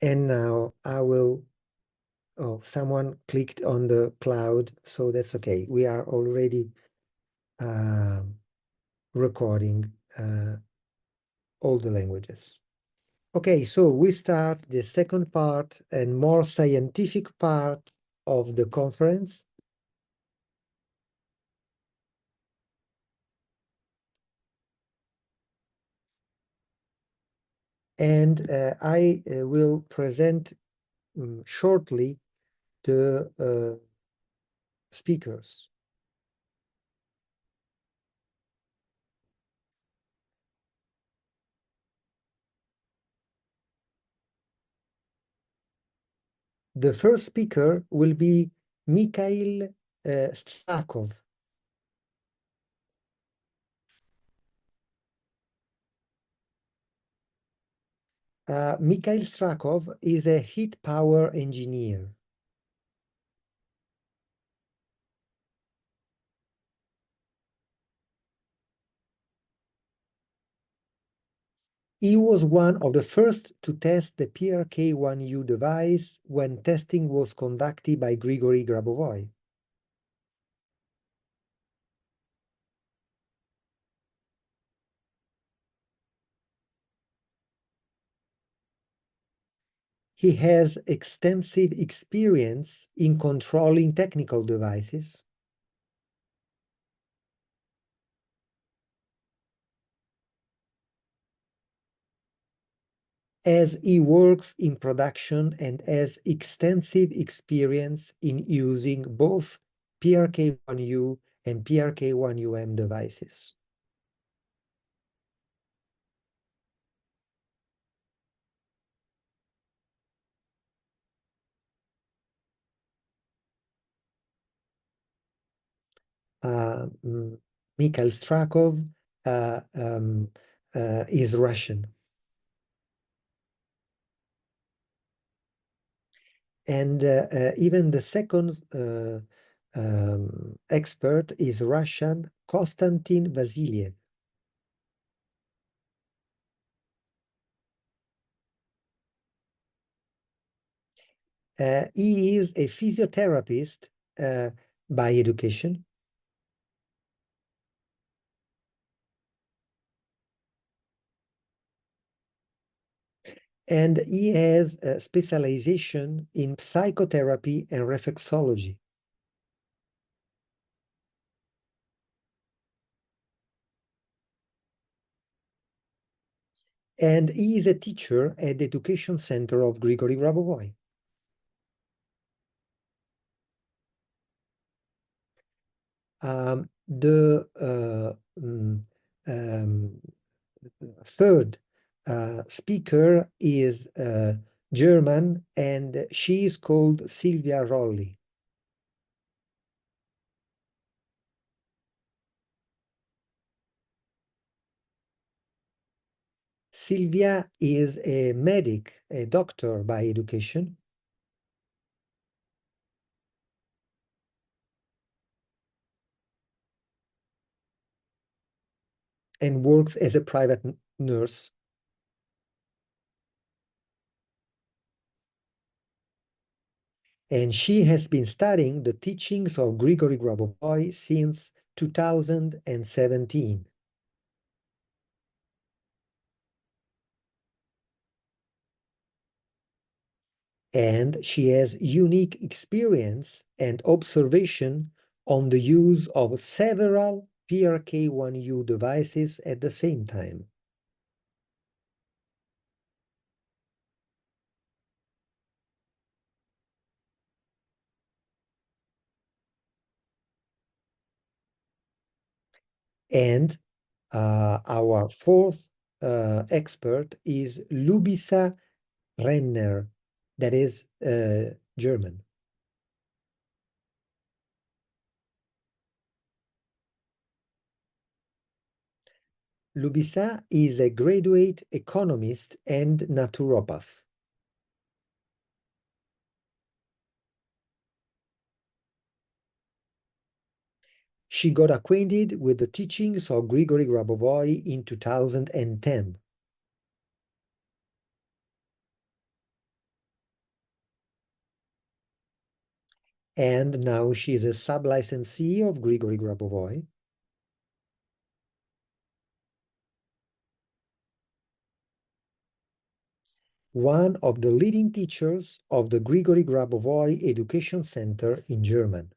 And now I will, oh, someone clicked on the cloud, so that's okay. We are already recording all the languages. Okay, so we start the second part and more scientific part of the conference. And I will present shortly the speakers. The first speaker will be Mikhail Strakov. Mikhail Strakov is a heat power engineer. He was one of the first to test the PRK1U device when testing was conducted by Grigori Grabovoi. He has extensive experience in controlling technical devices. As he works in production and has extensive experience in using both PRK1U and PRK1UM devices. Mikhail Strakov is Russian. And even the second expert is Russian, Konstantin Vasiliev. He is a physiotherapist by education. And he has a specialization in psychotherapy and reflexology. And he is a teacher at the Education Center of Grigori Grabovoi. The third speaker is German, and she is called Silvia Rolli. Silvia is a medic, a doctor by education. And works as a private nurse. And she has been studying the teachings of Grigori Grabovoi since 2017. And she has unique experience and observation on the use of several PRK1U devices at the same time. And our fourth expert is Lubisa Renner, that is German. Lubisa is a graduate economist and naturopath. She got acquainted with the teachings of Grigori Grabovoi in 2010. and now she is a sub-licensee of Grigori Grabovoi. One of the leading teachers of the Grigori Grabovoi Education Center in German.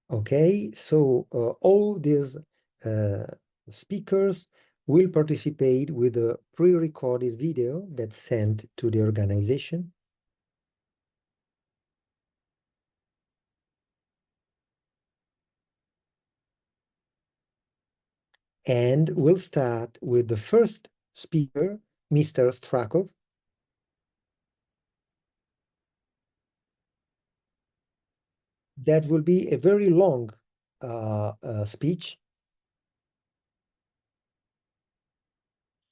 Okay, so all these speakers will participate with a pre-recorded video that's sent to the organization. And we'll start with the first speaker, Mr. Strakov. That will be a very long speech.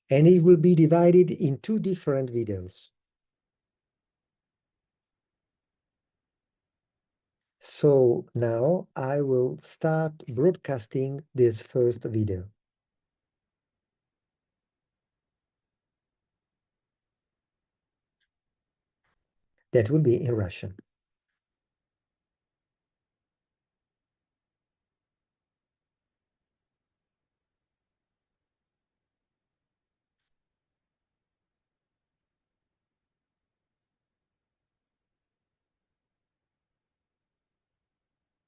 And it will be divided in two different videos. So now I will start broadcasting this first video. That will be in Russian.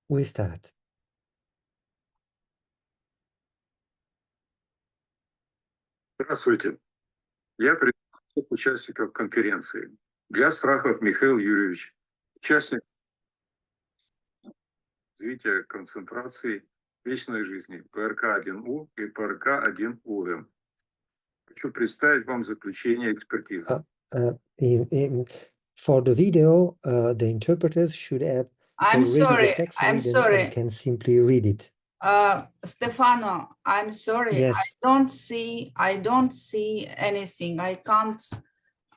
We start. Здравствуйте. Я приветствую всех участников конференции. Я Страхов Михаил Юрьевич, участник развития концентрации вечной жизни ПРК-1У и ПРК-1УМ. Хочу представить вам заключение экспертизы. For the video, the interpreters should have already the text read and can simply read it. Stefano, I'm sorry. Yes. I don't see anything. I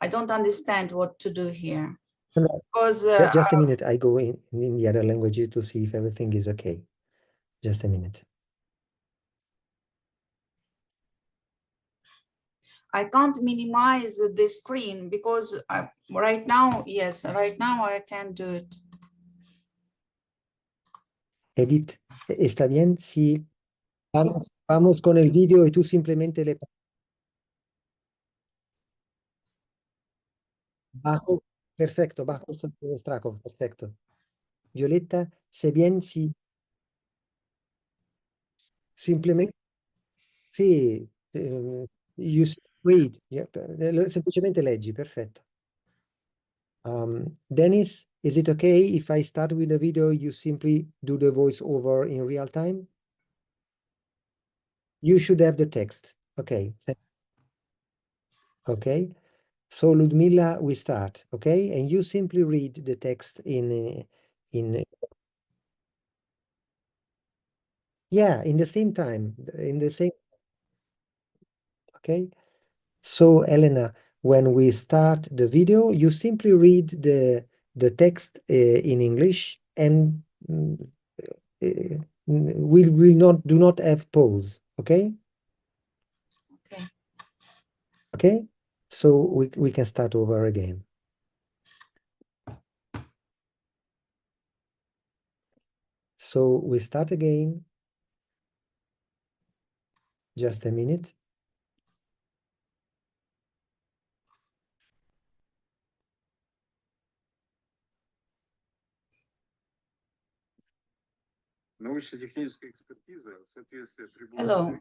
don't understand what to do here. No, because just a minute. I go in the other languages to see if everything is okay. Just a minute. I can't minimize the screen because right now I can do it. Edith, ¿está bien si vamos con el video y tú simplemente le bajo? Perfecto, bajo el sonido de Strakov, perfecto. Violetta, ¿sé bien si simplemente sì, you read, semplicemente leggi, perfetto. Dennis, is it okay if I start with the video, you simply do the voiceover in real time? You should have the text. Okay. Okay. So Ludmila, we start. Okay. And you simply read the text in the same time, okay. So Elena, when we start the video, you simply read the text in English, and we will do not have pause. Okay. Okay. So we can start over again. So we start again. Just a minute. Hello,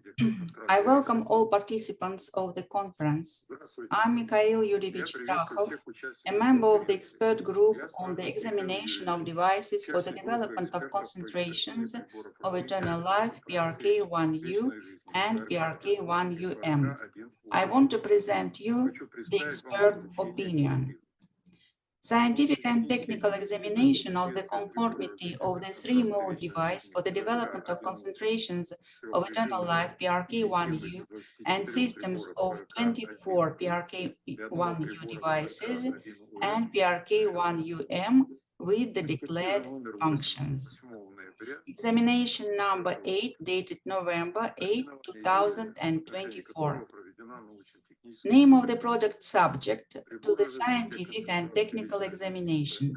I welcome all participants of the conference. I'm Mikhail Yuryevich Strakhov, a member of the expert group on the examination of devices for the development of concentrations of eternal life PRK1U and PRK1UM. I want to present you the expert opinion. Scientific and technical examination of the conformity of the three-mode device for the development of concentrations of eternal life PRK1U and systems of 24 PRK1U devices and PRK1UM with the declared functions. examination number 8, dated November 8, 2024. Name of the product subject to the scientific and technical examination.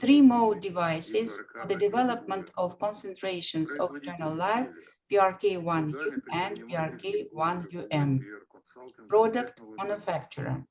3-mode devices for the development of concentrations of eternal life, PRK1U and PRK1UM. Product manufacturer.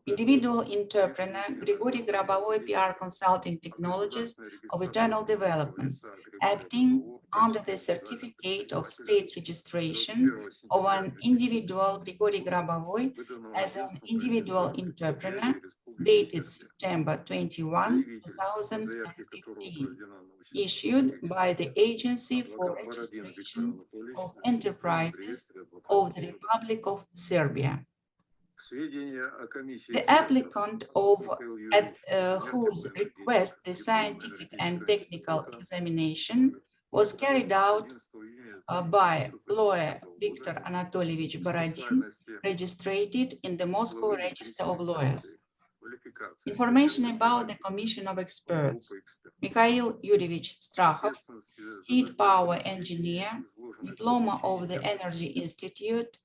Individual entrepreneur Grigorий Грабовой PR Consulting Technologies of Eternal Development, acting under the certificate of state registration of an individual Grigorий Грабовой as an individual entrepreneur, dated September 21, 2015, issued by the Agency for Registration of Enterprises of the Republic of Serbia. The applicant at whose request the scientific and technical examination was carried out by lawyer Viktor Anatolievich Borodin, registered in the Moscow Register of Lawyers. Information about the Commission of Experts. Mikhail Yuryevich Strakhov, heat power engineer, diploma of the Energy Institute,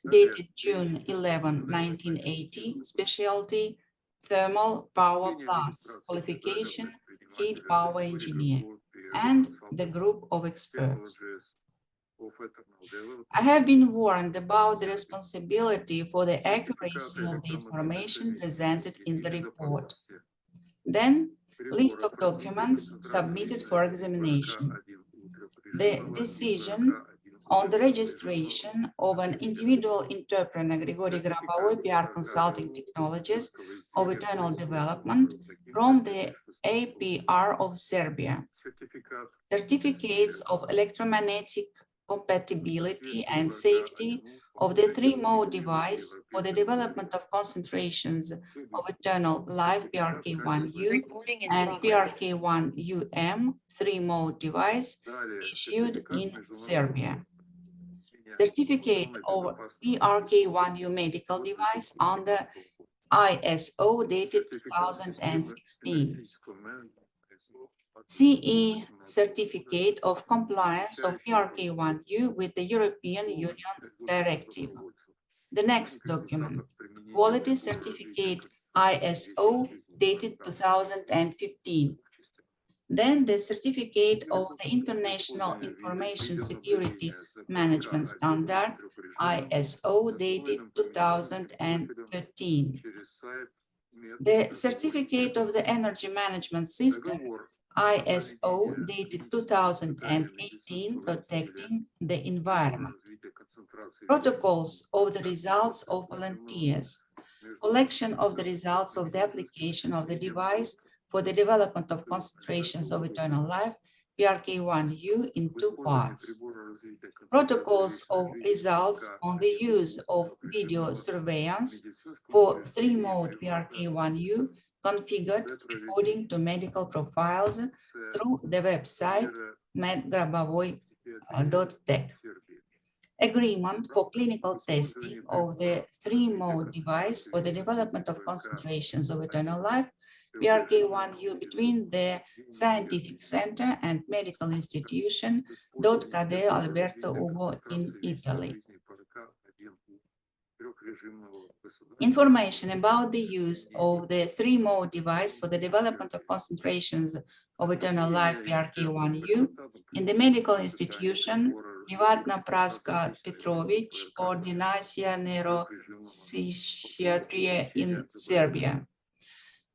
dated June 11, 1980, specialty thermal power plants, qualification heat power engineer, and the group of experts. I have been warned about the responsibility for the accuracy of the information presented in the report. Then, list of documents submitted for examination. The decision on the registration of an individual entrepreneur Grigorий Грабовой PR Consulting Technologies of Eternal Development from the APR of Serbia. Certificates of electromagnetic compatibility and safety of the 3-mode device for the development of concentrations of eternal life PRK1U and PRK1UM 3-mode device issued in Serbia. Certificate of PRK1U medical device under ISO dated 2016. CE certificate of compliance of PRK1U with the European Union Directive. The next document, quality certificate ISO dated 2015. Then the certificate of the International Information Security Management Standard ISO dated 2013. The certificate of the Energy Management System ISO dated 2018, protecting the environment. Protocols of the results of volunteers. Collection of the results of the application of the device for the development of concentrations of eternal life, PRK1U, in 2 parts. Protocols of results on the use of video surveillance for 3-mode PRK1U configured according to medical profiles through the website medgrabovoy.tech. Agreement for clinical testing of the 3-mode device for the development of concentrations of eternal life, PRK1U, between the Scientific Center and Medical Institution .Cadeo Alberto Ugo in Italy. Information about the use of the 3-mode device for the development of concentrations of eternal life PRK1U in the medical institution Privatna Praska Petrovic Ordinacija Neuropsychiatria in Serbia.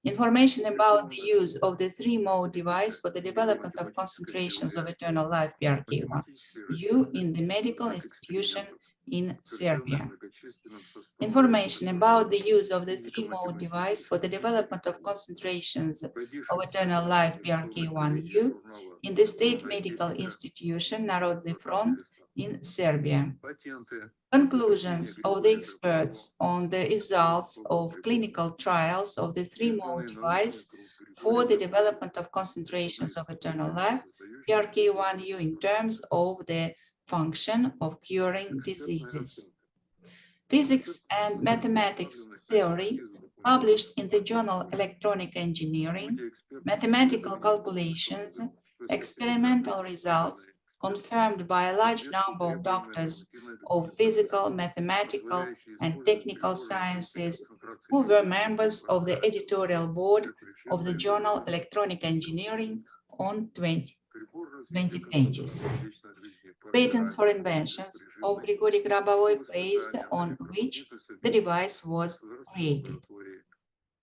Information about the use of the 3-mode device for the development of concentrations of eternal life PRK1U in the medical institution in Serbia. Information about the use of the 3-mode device for the development of concentrations of eternal life PRK1U in the State Medical Institution Narodni Front in Serbia. Conclusions of the experts on the results of clinical trials of the 3-mode device for the development of concentrations of eternal life PRK1U in terms of the function of curing diseases. Physics and Mathematics Theory, published in the journal Electronic Engineering, mathematical calculations experimental results confirmed by a large number of doctors of physical, mathematical, and technical sciences who were members of the editorial board of the journal Electronic Engineering on 20 pages. Patents for inventions of Grigorий Грабовой based on which the device was created.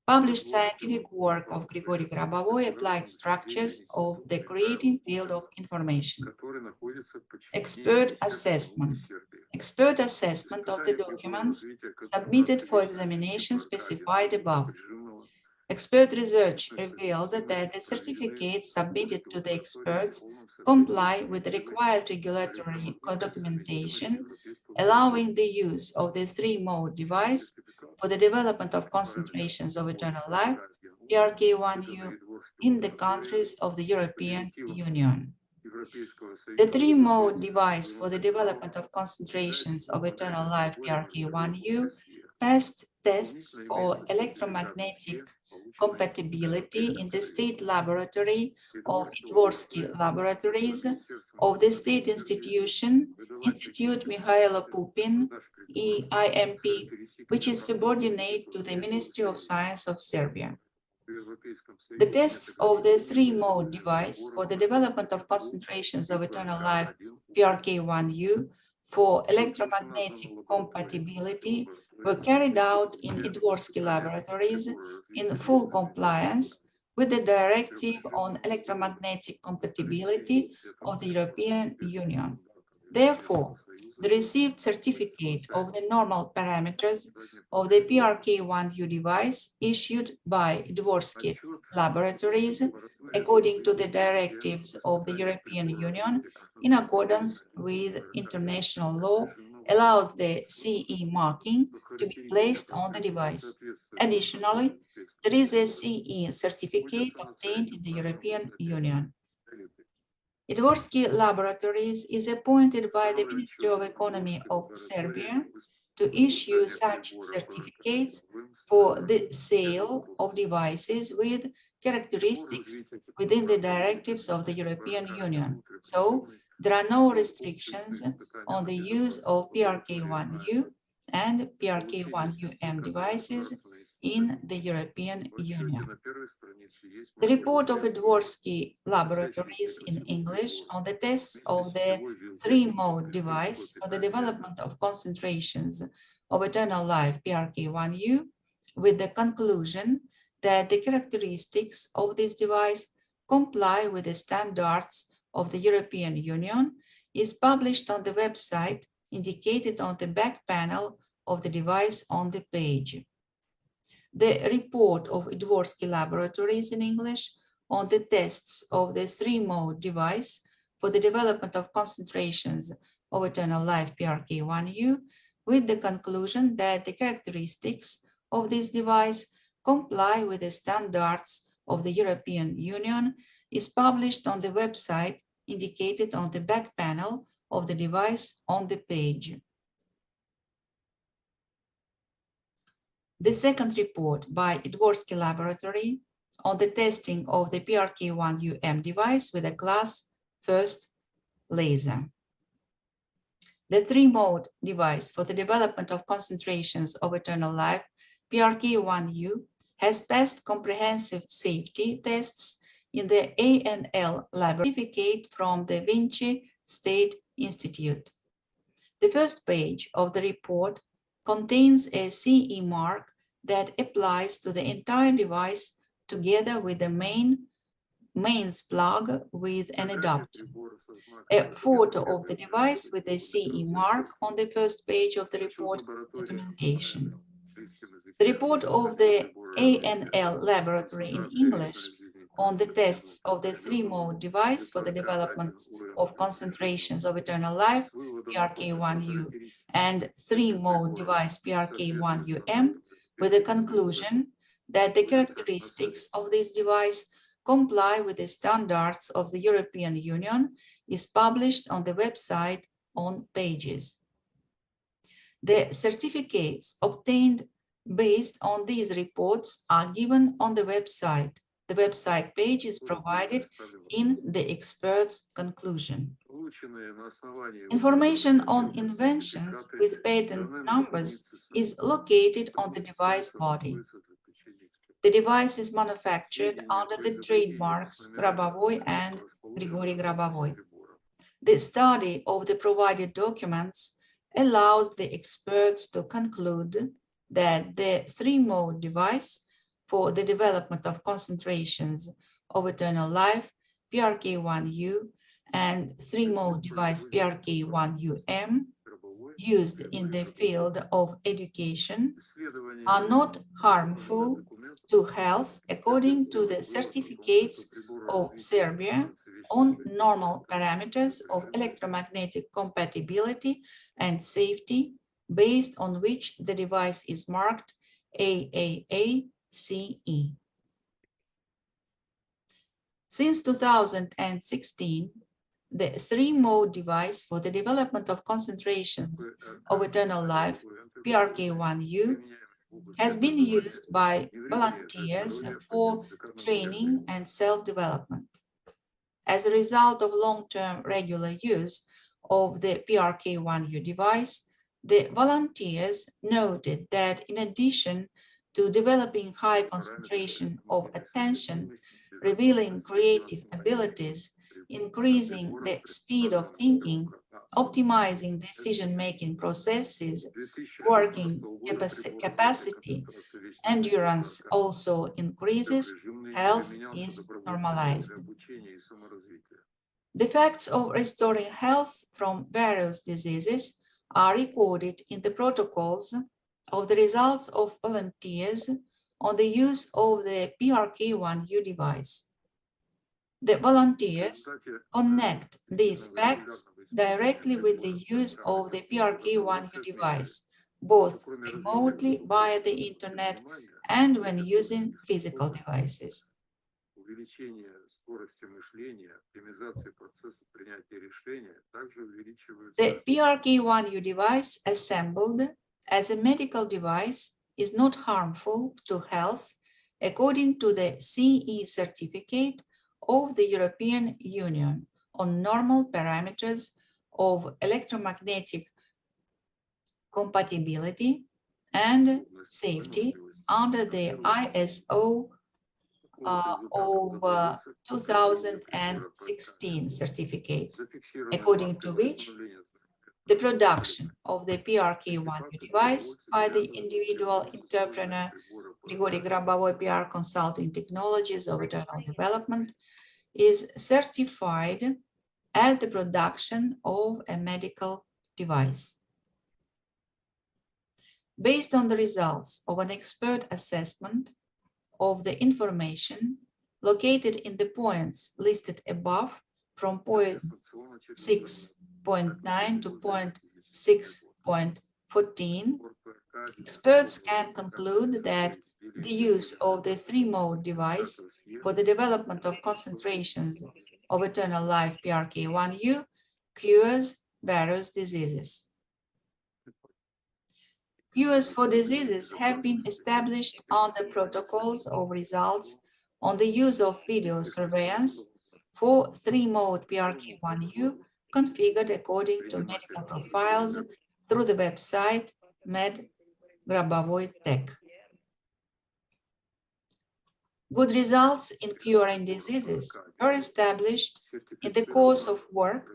Published scientific work of Grigorий Грабовой applied structures of the creative field of information. Expert assessment. Expert assessment of the documents submitted for examination specified above. Expert research revealed that the certificates submitted to the experts comply with the required regulatory documentation, allowing the use of the three-mode device for the development of concentrations of eternal life, PRK1U, in the countries of the European Union. The three-mode device for the development of concentrations of eternal life, PRK1U, passed tests for electromagnetic compatibility in the state laboratory of Dvorsky Laboratories of the State Institute Mikhailo Pupin, EIMP, which is subordinate to the Ministry of Science of Serbia. The tests of the three-mode device for the development of concentrations of eternal life, PRK1U, for electromagnetic compatibility were carried out in Dvorsky Laboratories in full compliance with the Directive on Electromagnetic Compatibility of the European Union. Therefore, the received certificate of the normal parameters of the PRK1U device issued by Dvorsky Laboratories according to the directives of the European Union in accordance with international law allows the CE marking to be placed on the device. Additionally, there is a CE certificate obtained in the European Union. Dvorsky Laboratories is appointed by the Ministry of Economy of Serbia to issue such certificates for the sale of devices with characteristics within the directives of the European Union. So, there are no restrictions on the use of PRK1U and PRK1UM devices in the European Union. The report of Dvorsky Laboratories in English on the tests of the three-mode device for the development of concentrations of eternal life, PRK1U, with the conclusion that the characteristics of this device comply with the standards of the European Union, is published on the website indicated on the back panel of the device on the page. The report of Dvorsky Laboratories in English on the tests of the three-mode device for the development of concentrations of eternal life, PRK1U, with the conclusion that the characteristics of this device comply with the standards of the European Union, is published on the website indicated on the back panel of the device on the page. The second report by Dvorsky Laboratory on the testing of the PRK1UM device with a class first laser. The three-mode device for the development of concentrations of eternal life, PRK1U, has passed comprehensive safety tests in the ANL laboratory certificate from the Vinci State Institute. The first page of the report contains a CE mark that applies to the entire device together with the mains plug with an adapter. A photo of the device with a CE mark on the first page of the report documentation. The report of the ANL laboratory in English on the tests of the three-mode device for the development of concentrations of eternal life, PRK1U, and three-mode device, PRK1UM, with the conclusion that the characteristics of this device comply with the standards of the European Union, is published on the website on pages. The certificates obtained based on these reports are given on the website. The website page is provided in the expert's conclusion. Information on inventions with patent numbers is located on the device body. The device is manufactured under the trademarks Грабовой and Григорий Грабовой. The study of the provided documents allows the experts to conclude that the three-mode device for the development of concentrations of eternal life, PRK1U, and three-mode device PRK1UM, used in the field of education, are not harmful to health according to the certificates of Serbia on normal parameters of electromagnetic compatibility and safety, based on which the device is marked AAA-CE. Since 2016, the three-mode device for the development of concentrations of eternal life, PRK1U, has been used by volunteers for training and self-development. As a result of long-term regular use of the PRK1U device, the volunteers noted that in addition to developing high concentration of attention, revealing creative abilities, increasing the speed of thinking, optimizing decision-making processes, working capacity, endurance also increases, health is normalized. The facts of restoring health from various diseases are recorded in the protocols of the results of volunteers on the use of the PRK1U device. The volunteers connect these facts directly with the use of the PRK1U device, both remotely via the internet and when using physical devices. The PRK1U device assembled as a medical device is not harmful to health according to the CE certificate of the European Union on normal parameters of electromagnetic compatibility and safety under the ISO of 2016 certificate, according to which the production of the PRK1U device by the individual entrepreneur Григорий Грабовой PR Consulting Technologies of Eternal Development is certified as the production of a medical device. Based on the results of an expert assessment of the information located in the points listed above from point 6.9 to point 6.14, experts can conclude that the use of the three-mode device for the development of concentrations of eternal life PRK1U cures various diseases. Cures for diseases have been established on the protocols of results on the use of video surveillance for three-mode PRK1U configured according to medical profiles through the website Med Grabovoi Tech. Good results in curing diseases are established in the course of work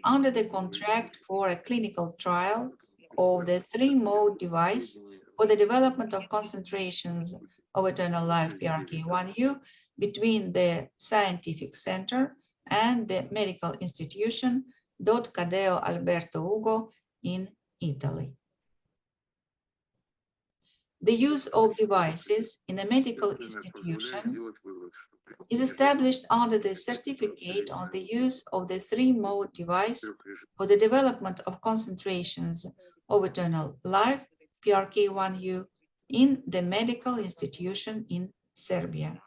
under the contract for a clinical trial of the three-mode device for the development of concentrations of eternal life PRK1U between the scientific center and the medical institution Cadeo Alberto Ugo in Italy. The use of devices in a medical institution is established under the certificate on the use of the three-mode device for the development of concentrations of eternal life, PRK1U, in the medical institution in Serbia.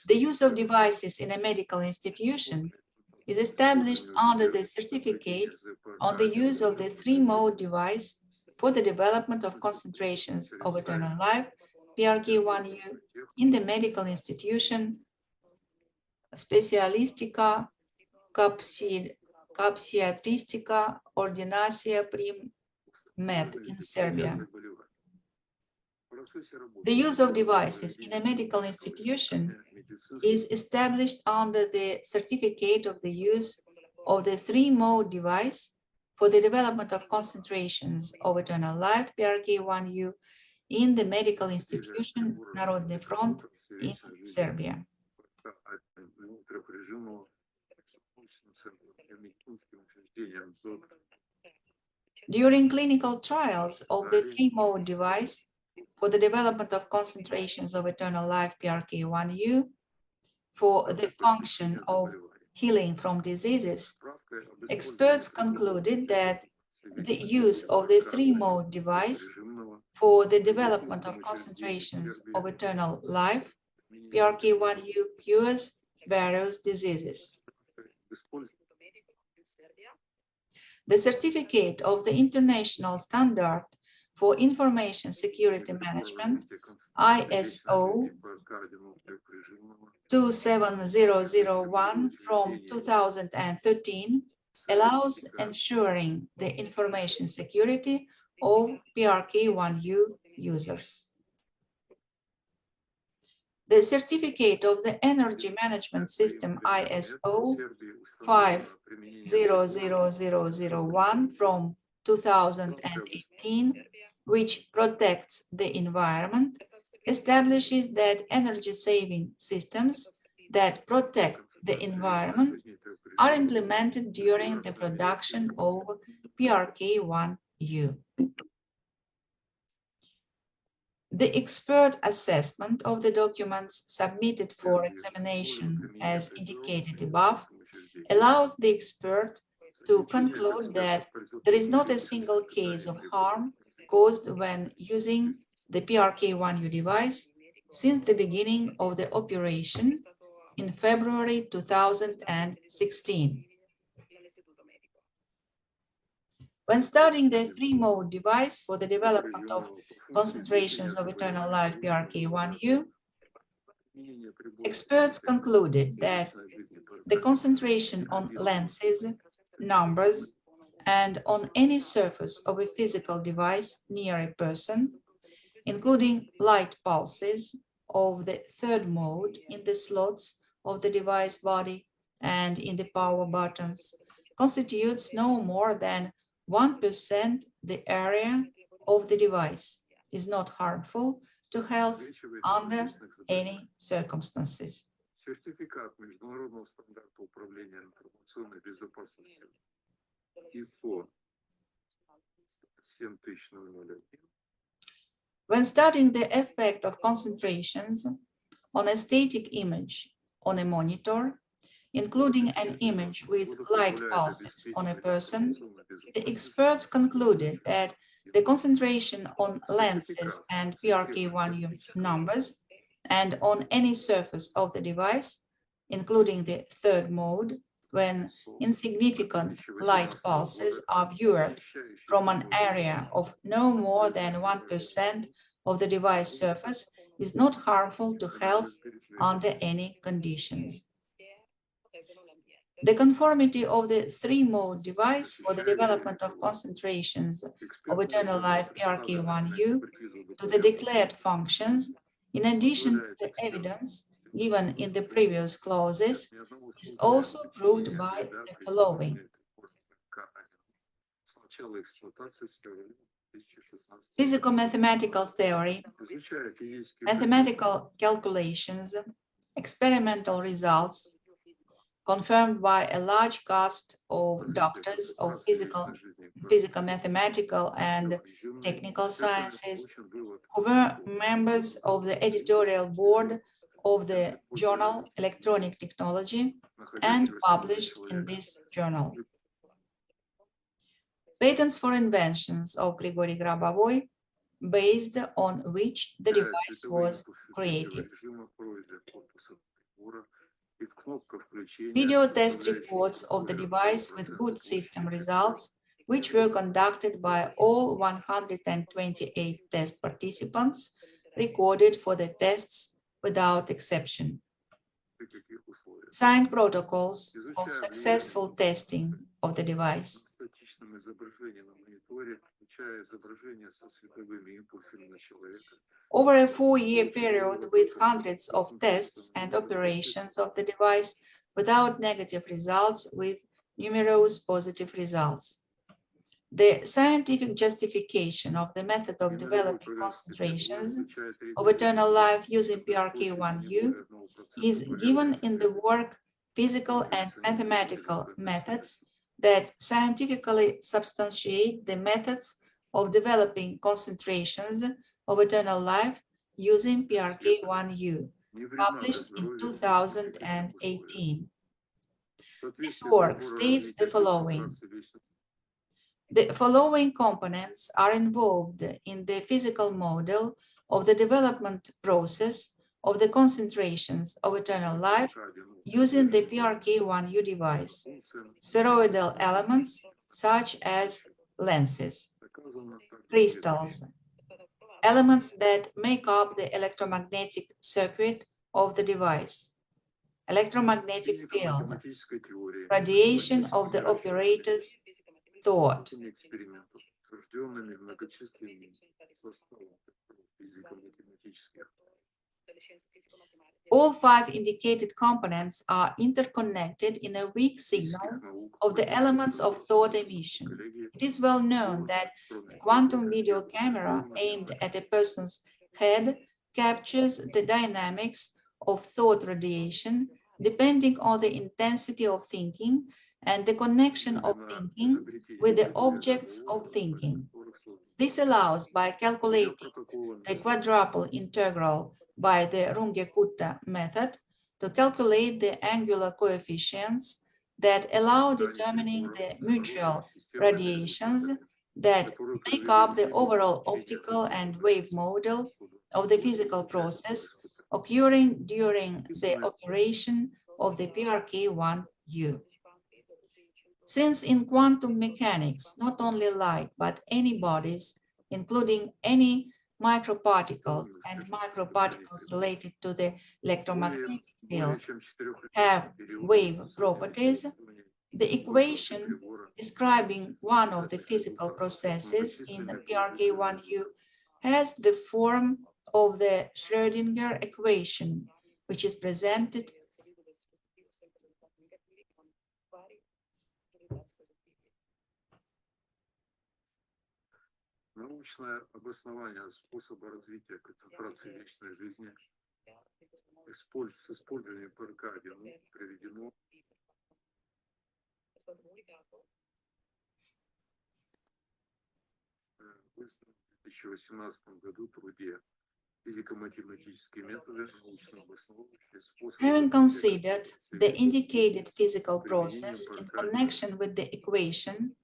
The use of devices in a medical institution is established under the certificate on the use of the three-mode device for the development of concentrations of eternal life, PRK1U in the medical institution Specialistica Capsiatristica Ordinasia Prim Med in Serbia. The use of devices in a medical institution is established under the certificate of the use of the three-mode device for the development of concentrations of eternal life, PRK1U, in the medical institution Narodni Front in Serbia. During clinical trials of the three-mode device for the development of concentrations of eternal life, PRK1U, for the function of healing from diseases, experts concluded that the use of the three-mode device for the development of concentrations of eternal life, PRK1U, cures various diseases. The certificate of the International Standard for Information Security Management, ISO 27001 from 2013, allows ensuring the information security of PRK1U users. The certificate of the Energy Management System ISO 500001 from 2018, which protects the environment, establishes that energy-saving systems that protect the environment are implemented during the production of PRK1U. The expert assessment of the documents submitted for examination, as indicated above, allows the expert to conclude that there is not a single case of harm caused when using the PRK1U device since the beginning of the operation in February 2016. When studying the three-mode device for the development of concentrations of eternal life, PRK1U, experts concluded that the concentration on lenses, numbers, and on any surface of a physical device near a person, including light pulses of the third mode in the slots of the device body and in the power buttons, constitutes no more than 1% the area of the device, is not harmful to health under any circumstances. Сертификат Международного стандарта управления информационной безопасностью ISO 7001. When studying the effect of concentrations on a static image on a monitor, including an image with light pulses on a person, the experts concluded that the concentration on lenses and PRK1U numbers and on any surface of the device, including the third mode, when insignificant light pulses are viewed from an area of no more than 1% of the device surface, is not harmful to health under any conditions. The conformity of the three-mode device for the development of concentrations of eternal life, PRK1U, to the declared functions, in addition to the evidence given in the previous clauses, is also proved by the following. Physico-mathematical theory, mathematical calculations, experimental results, confirmed by a large cast of doctors of physical, mathematical, and technical sciences, who were members of the editorial board of the journal Electronic Technology and published in this journal. Patents for inventions of Grigorий Грабовой, based on which the device was created. Video test reports of the device with good system results, which were conducted by all 128 test participants, recorded for the tests without exception. Signed protocols of successful testing of the device. Over a 4-year period with hundreds of tests and operations of the device without negative results with numerous positive results. The scientific justification of the method of developing concentrations of eternal life using PRK1U is given in the work Physical and Mathematical Methods that scientifically substantiate the methods of developing concentrations of eternal life using PRK1U, published in 2018. This work states the following. The following components are involved in the physical model of the development process of the concentrations of eternal life using the PRK1U device. Spheroidal elements such as lenses, crystals, elements that make up the electromagnetic circuit of the device, electromagnetic field, radiation of the operator's thought. All 5 indicated components are interconnected in a weak signal of the elements of thought emission. It is well known that a quantum video camera aimed at a person's head captures the dynamics of thought radiation depending on the intensity of thinking and the connection of thinking with the objects of thinking. This allows, by calculating the quadruple integral by the Runge-Kutta method, to calculate the angular coefficients that allow determining the mutual radiations that make up the overall optical and wave model of the physical process occurring during the operation of the PRK1U. Since in quantum mechanics, not only light, but any bodies, including any microparticles and microparticles related to the electromagnetic field, have wave properties, the equation describing one of the physical processes in the PRK1U has the form of the Schrödinger equation, which is presented Научное обоснование способа развития концентрации вечной жизни с использованием ПРК-1 приведено в 2018 году в труде физико-математические методы научно обосновывающие способы. Having considered the indicated physical process in connection with the equation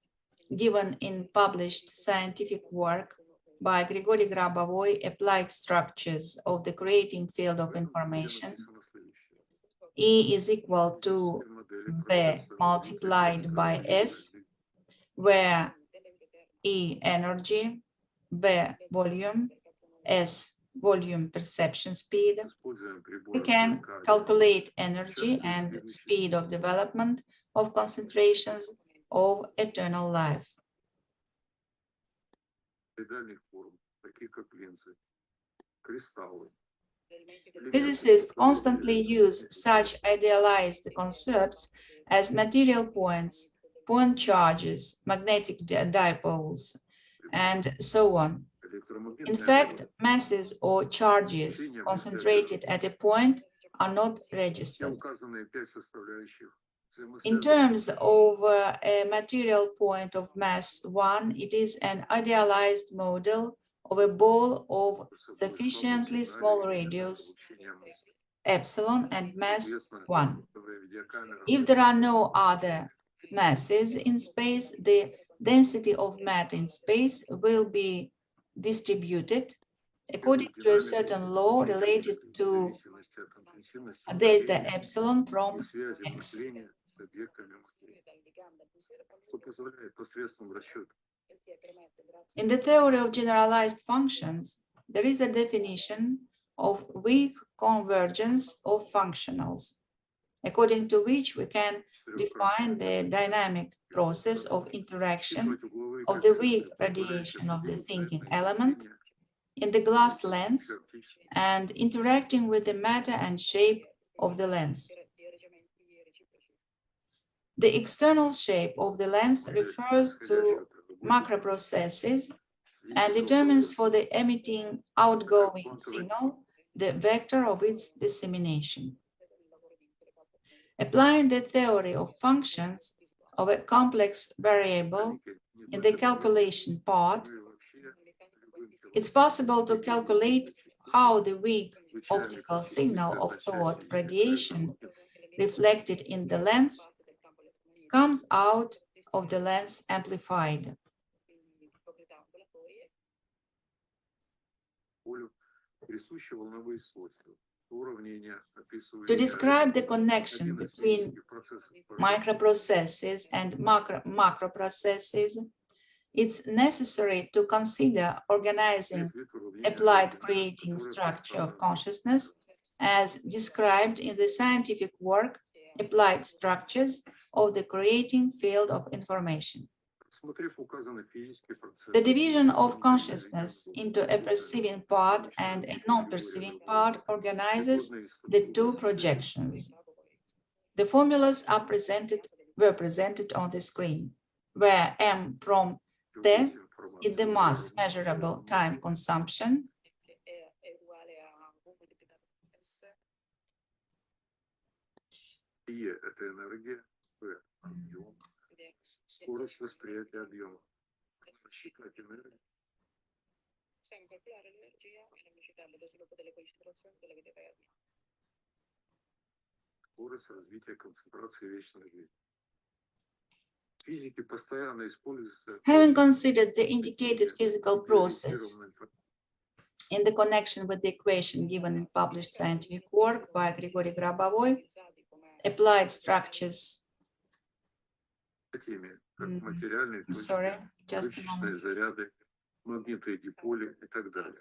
given in published scientific work by Grigorий Грабовой, Applied Structures of the Creating Field of Information, E is equal to B multiplied by S, where E energy, B volume, S volume perception speed, we can calculate energy and speed of development of concentrations of eternal life. Physicists constantly use such idealized concepts as material points, point charges, magnetic dipoles, and so on. In fact, masses or charges concentrated at a point are not registered. In terms of a material point of mass 1, it is an idealized model of a ball of sufficiently small radius epsilon and mass 1. If there are no other masses in space, the density of matter in space will be distributed according to a certain law related to delta epsilon from X. In the theory of generalized functions, there is a definition of weak convergence of functionals, according to which we can define the dynamic process of interaction of the weak radiation of the thinking element in the glass lens and interacting with the matter and shape of the lens. The external shape of the lens refers to macro processes and determines for the emitting outgoing signal the vector of its dissemination. Applying the theory of functions of a complex variable in the calculation part, it's possible to calculate how the weak optical signal of thought radiation reflected in the lens comes out of the lens amplified. To describe the connection between microprocesses and macroprocesses, it's necessary to consider organizing applied creating structure of consciousness as described in the scientific work Applied Structures of the Creating Field of Information. The division of consciousness into a perceiving part and a non-perceiving part organizes the two projections. The formulas were presented on the screen, where M from T is the mass measurable time consumption, это энергия, объем, скорость восприятия объема. Считать энергию. Скорость развития концентрации вечной жизни. Физики постоянно используются. Having considered the indicated physical process in the connection with the equation given in published scientific work by Grigorий Грабовой, Applied Structures. Sorry, just a moment. Заряды, магниты, диполи и так далее.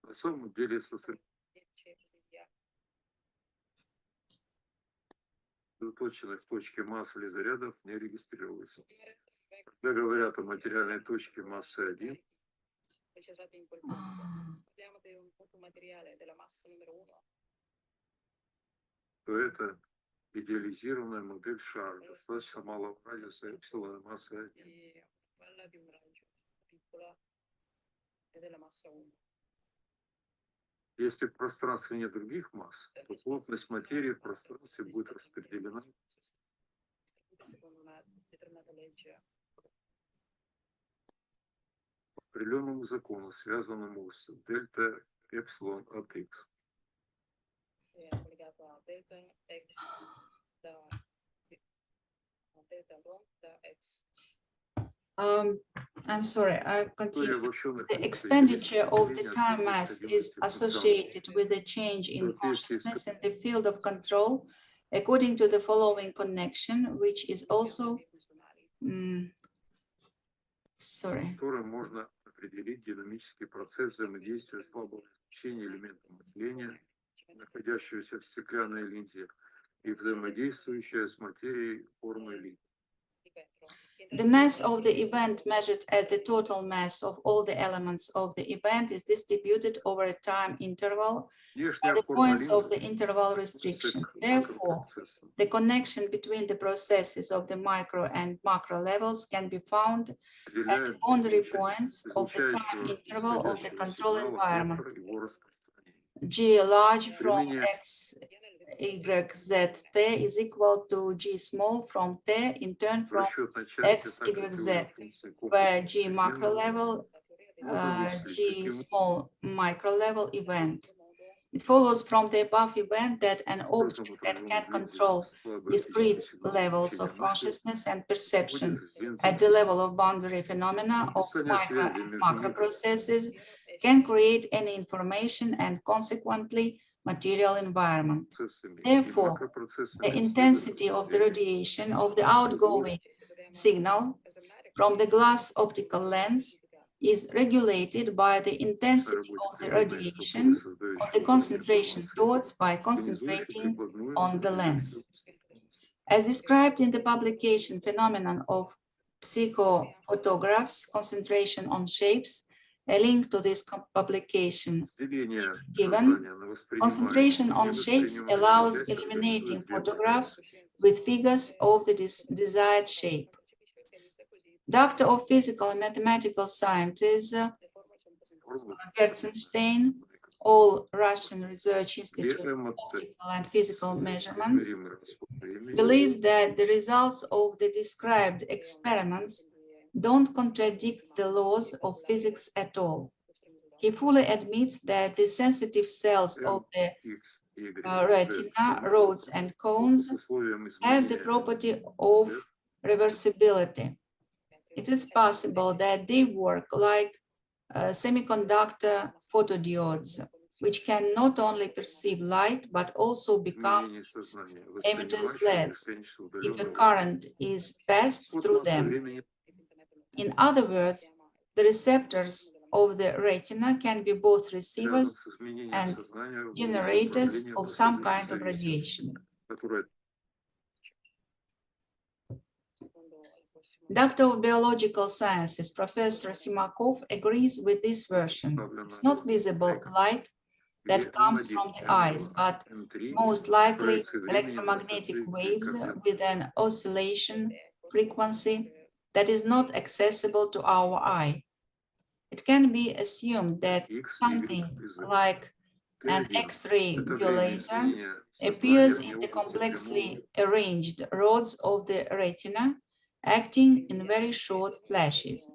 На самом деле сосредоточенность в точке массы или зарядов не регистрируется. Когда говорят о материальной точке массы 1, то это идеализированная модель шара, достаточно малого радиуса эпсилона массы 1. Если в пространстве нет других масс, то плотность материи в пространстве будет распределена по определенному закону, связанному с дельта эпсилон от x. I'm sorry, I continue. The expenditure of the time mass is associated with a change in consciousness in the field of control, according to the following connection, which is also, sorry. Можно определить динамический процесс взаимодействия слабого излучения элементов мышления, находящегося в стеклянной линзе, и взаимодействующая с материей формы линзы. The mass of the event measured as the total mass of all the elements of the event is distributed over a time interval by the points of the interval restriction. Therefore, the connection between the processes of the micro and macro levels can be found at the boundary points of the time interval of the control environment. G large from X, Y, Z, T is equal to G small from T in turn from X, Y, Z, where G macro level, G small micro level event. It follows from the above event that an object that can control discrete levels of consciousness and perception at the level of boundary phenomena of micro and macro processes can create any information and consequently material environment. Therefore, the intensity of the radiation of the outgoing signal from the glass optical lens is regulated by the intensity of the radiation of the concentration thoughts by concentrating on the lens. As described in the publication Phenomenon of Psychophotographs, Concentration on Shapes, a link to this publication is given. Concentration on shapes allows eliminating photographs with figures of the desired shape. Doctor of Physical and Mathematical Sciences, Gertzenstein, All Russian Research Institute of Optical and Physical Measurements, believes that the results of the described experiments don't contradict the laws of physics at all. He fully admits that the sensitive cells of the retina, rods, and cones have the property of reversibility. It is possible that they work like semiconductor photodiodes, which can not only perceive light, but also become emitters LEDs if a current is passed through them. In other words, the receptors of the retina can be both receivers and generators of some kind of radiation. Doctor of Biological Sciences, Professor Simakov, agrees with this version. It's not visible light that comes from the eyes, but most likely electromagnetic waves with an oscillation frequency that is not accessible to our eye. It can be assumed that something like an X-ray biolaser appears in the complexly arranged rods of the retina, acting in very short flashes.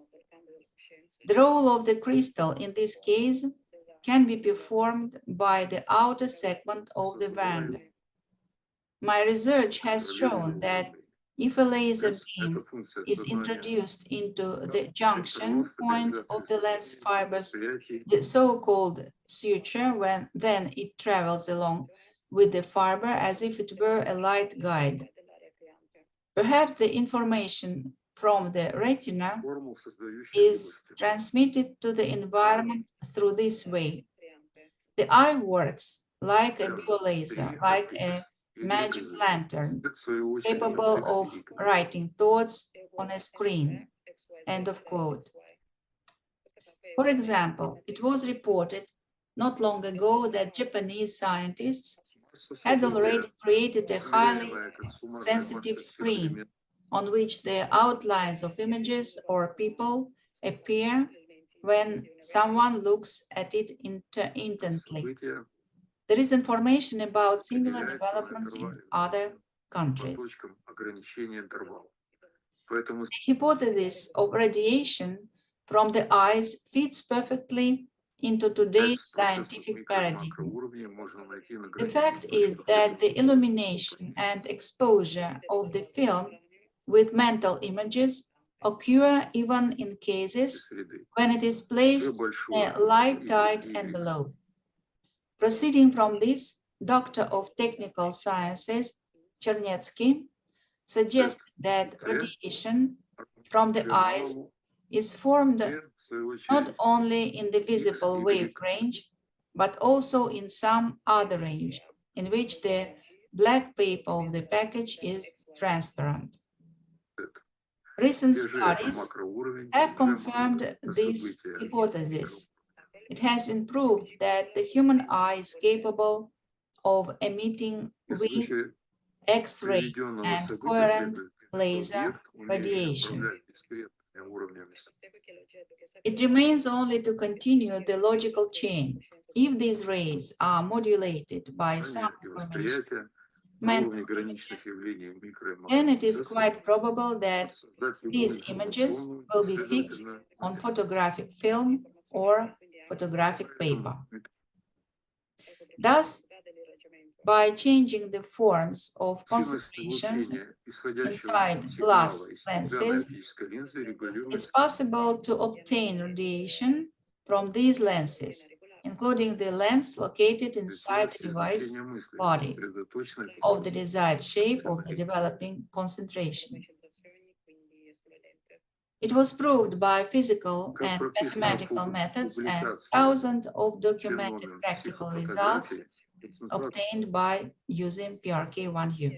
The role of the crystal in this case can be performed by the outer segment of the band. My research has shown that if a laser beam is introduced into the junction point of the lens fibers, the so-called suture, then it travels along with the fiber as if it were a light guide. Perhaps the information from the retina is transmitted to the environment through this way. The eye works like a biolaser, like a magic lantern, capable of writing thoughts on a screen. End of quote. For example, it was reported not long ago that Japanese scientists had already created a highly sensitive screen on which the outlines of images or people appear when someone looks at it intently. There is information about similar developments in other countries. The hypothesis of radiation from the eyes fits perfectly into today's scientific paradigm. The fact is that the illumination and exposure of the film with mental images occur even in cases when it is placed in a light-tight envelope. Proceeding from this, Doctor of Technical Sciences, Chernetsky, suggests that radiation from the eyes is formed not only in the visible wave range, but also in some other range, in which the black paper of the package is transparent. Recent studies have confirmed this hypothesis. It has been proved that the human eye is capable of emitting weak X-ray and coherent laser radiation. It remains only to continue the logical chain. If these rays are modulated by some information, then it is quite probable that these images will be fixed on photographic film or photographic paper. Thus, by changing the forms of concentrations inside glass lenses, it's possible to obtain radiation from these lenses, including the lens located inside the device body of the desired shape of the developing concentration. It was proved by physical and mathematical methods and thousands of documented practical results obtained by using PRK1U.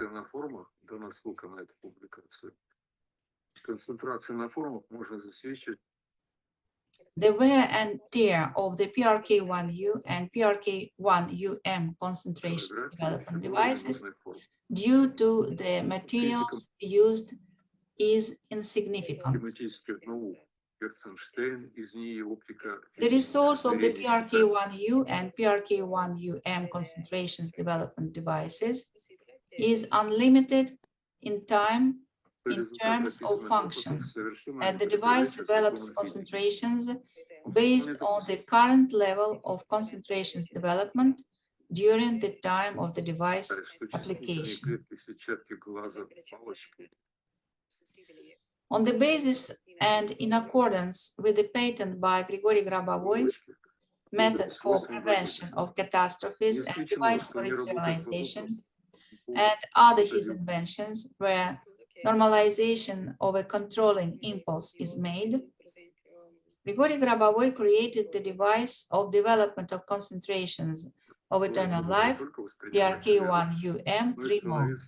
На форумах дана ссылка на эту публикацию. Концентрация на форумах можно засвечивать. The wear and tear of the PRK1U and PRK1UM concentration development devices due to the materials used is insignificant. The resource of the PRK1U and PRK1UM concentrations development devices is unlimited in time in terms of function, and the device develops concentrations based on the current level of concentrations development during the time of the device application. On the basis and in accordance with the patent by Grigorий Грабовой, method for prevention of catastrophes and device for its realization, and other his inventions where normalization of a controlling impulse is made, Grigorий Грабовой created the device of development of concentrations of eternal life, PRK1UM 3 mode.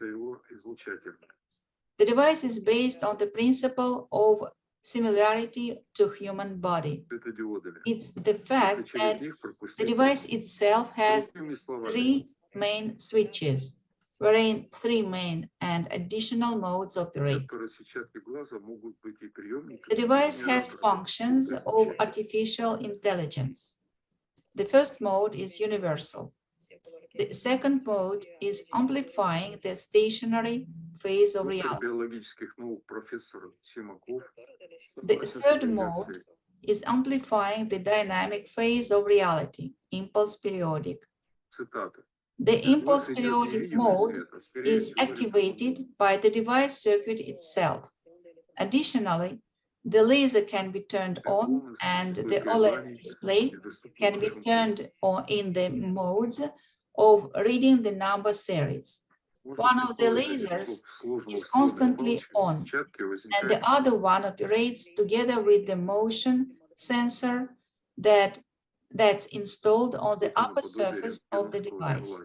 The device is based on the principle of similarity to human body. It's the fact that the device itself has 3 main switches, wherein 3 main and additional modes operate. The device has functions of artificial intelligence. The first mode is universal. The second mode is amplifying the stationary phase of reality. The third mode is amplifying the dynamic phase of reality, impulse periodic. The impulse periodic mode is activated by the device circuit itself. Additionally, the laser can be turned on and the OLED display can be turned on in the modes of reading the number series. One of the lasers is constantly on, and the other one operates together with the motion sensor that's installed on the upper surface of the device.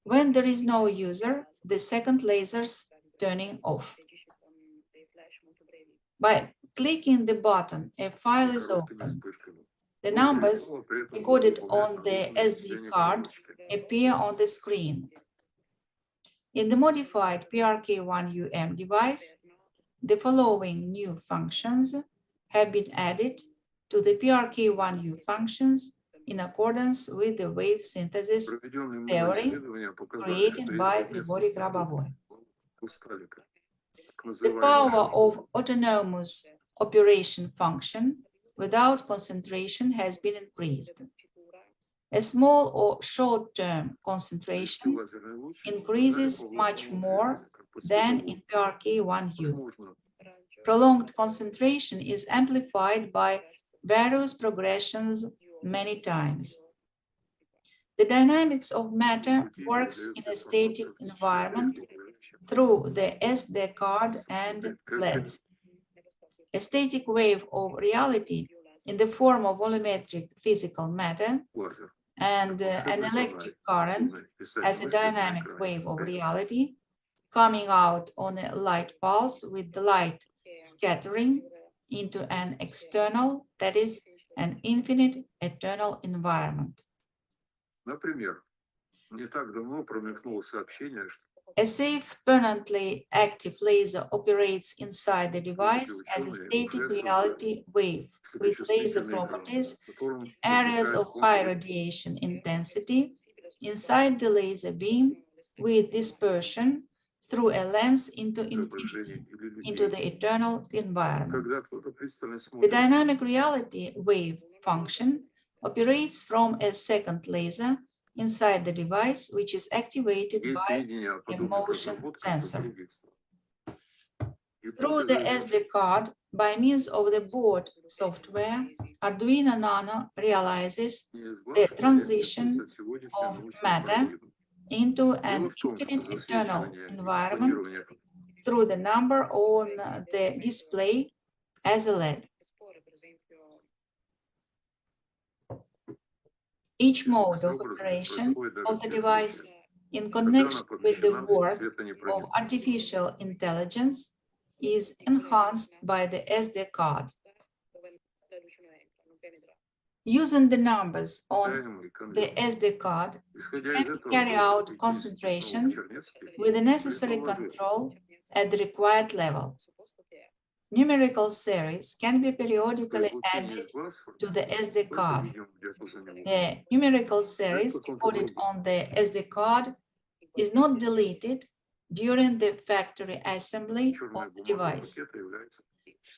When there is no user, the second laser's turning off. By clicking the button, a file is opened. The numbers recorded on the SD card appear on the screen. In the modified PRK1UM device, the following new functions have been added to the PRK1U functions in accordance with the wave synthesis theory created by Grigorий Грабовой. The power of autonomous operation function without concentration has been increased. A small or short-term concentration increases much more than in PRK1U. Prolonged concentration is amplified by various progressions many times. The dynamics of matter works in a static environment through the SD card and LEDs. A static wave of reality in the form of volumetric physical matter and an electric current as a dynamic wave of reality coming out on a light pulse with the light scattering into an external, that is, an infinite eternal environment. A safe, permanently active laser operates inside the device as a static reality wave with laser properties, areas of high radiation intensity inside the laser beam with dispersion through a lens into infinity, into the eternal environment. The dynamic reality wave function operates from a second laser inside the device, which is activated by a motion sensor. Through the SD card, by means of the board software, Arduino Nano realizes the transition of matter into an infinite eternal environment through the number on the display as a LED. Each mode of operation of the device in connection with the work of artificial intelligence is enhanced by the SD card. Using the numbers on the SD card can carry out concentration with the necessary control at the required level. Numerical series can be periodically added to the SD card. The numerical series recorded on the SD card is not deleted during the factory assembly of the device.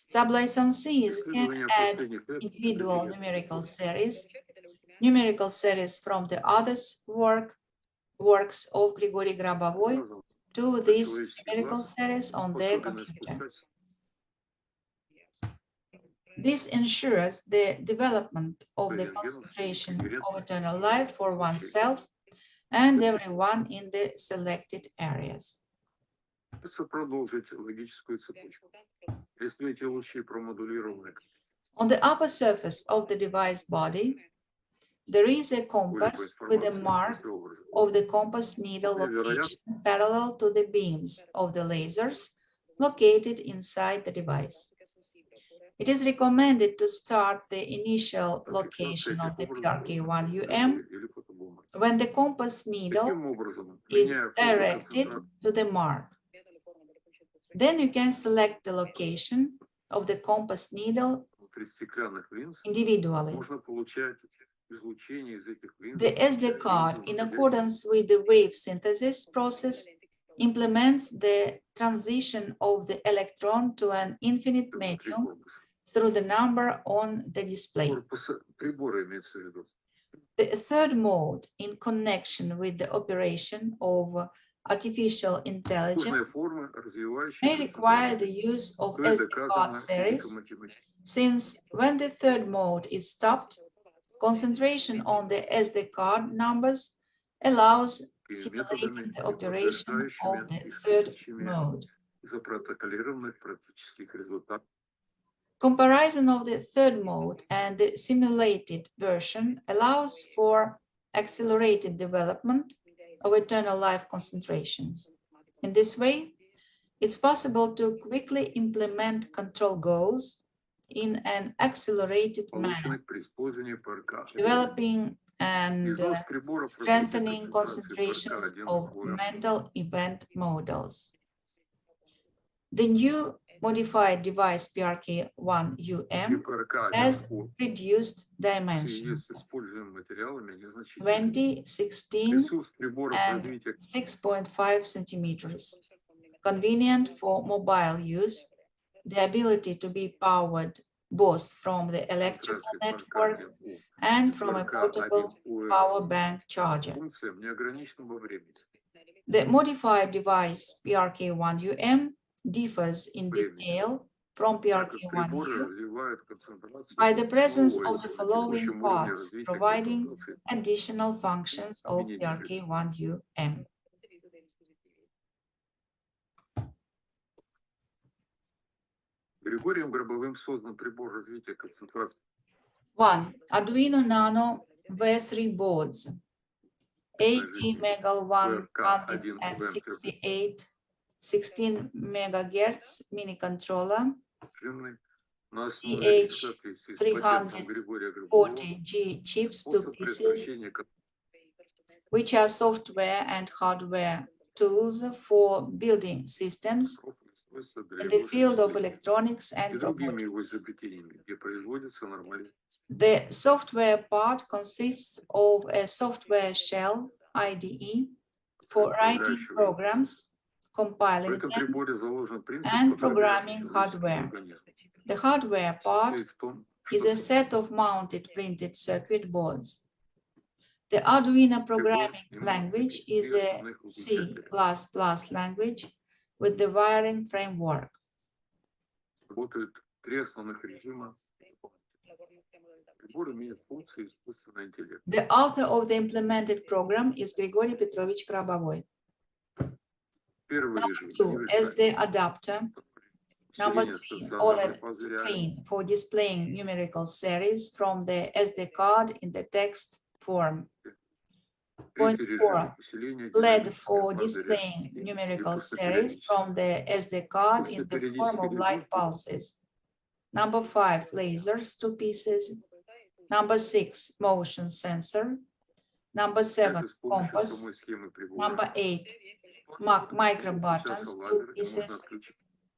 Sub-licensees can add individual numerical series from the other works of Grigorий Грабовой to this numerical series on their computer. This ensures the development of the concentration of eternal life for oneself and everyone in the selected areas. On the upper surface of the device body, there is a compass with a mark of the compass needle location parallel to the beams of the lasers located inside the device. It is recommended to start the initial location of the PRK1UM when the compass needle is directed to the mark. Then you can select the location of the compass needle individually. The SD card, in accordance with the wave synthesis process, implements the transition of the electron to an infinite medium through the number on the display. The third mode, in connection with the operation of artificial intelligence, may require the use of SD card series, since when the third mode is stopped, concentration on the SD card numbers allows simulating the operation of the third mode. Comparison of the third mode and the simulated version allows for accelerated development of eternal life concentrations. In this way, it's possible to quickly implement control goals in an accelerated manner, developing and strengthening concentrations of mental event models. The new modified device PRK1UM has reduced dimensions 20, 16, and 6.5 centimeters, convenient for mobile use, the ability to be powered both from the electrical network and from a portable power bank charger. The modified device PRK1UM differs in detail from PRK1U by the presence of the following parts, providing additional functions of PRK1UM. Григорием Грабовым создан прибор развития концентрации. 1. Arduino Nano V3 boards, 80 MW168 16 MHz mini controller, CH340G chips, 2 pieces, which are software and hardware tools for building systems in the field of electronics and robotics. The software part consists of a software shell IDE for writing programs, compiling them, and programming hardware. The hardware part is a set of mounted printed circuit boards. The Arduino programming language is a C++ language with the wiring framework. прибор имеет функции искусственного интеллекта. The author of the implemented program is Grigoriy Petrovich Grabovoi. Первый Number режим. 2, SD adapter. Number Усиление 3, стационарной OLED фазы реальности. screen for displaying numerical series from the SD card in the text form. Point Третий 4, режим. Усиление LED динамической for фазы displaying реальности и numerical series пустопериодической. from the SD card in the form of light pulses. Number 5, lasers, 2 pieces. Number 6, motion sensor. Number 7, С помощью compass. самой схемы прибора. Number 8, micro buttons, 2 pieces.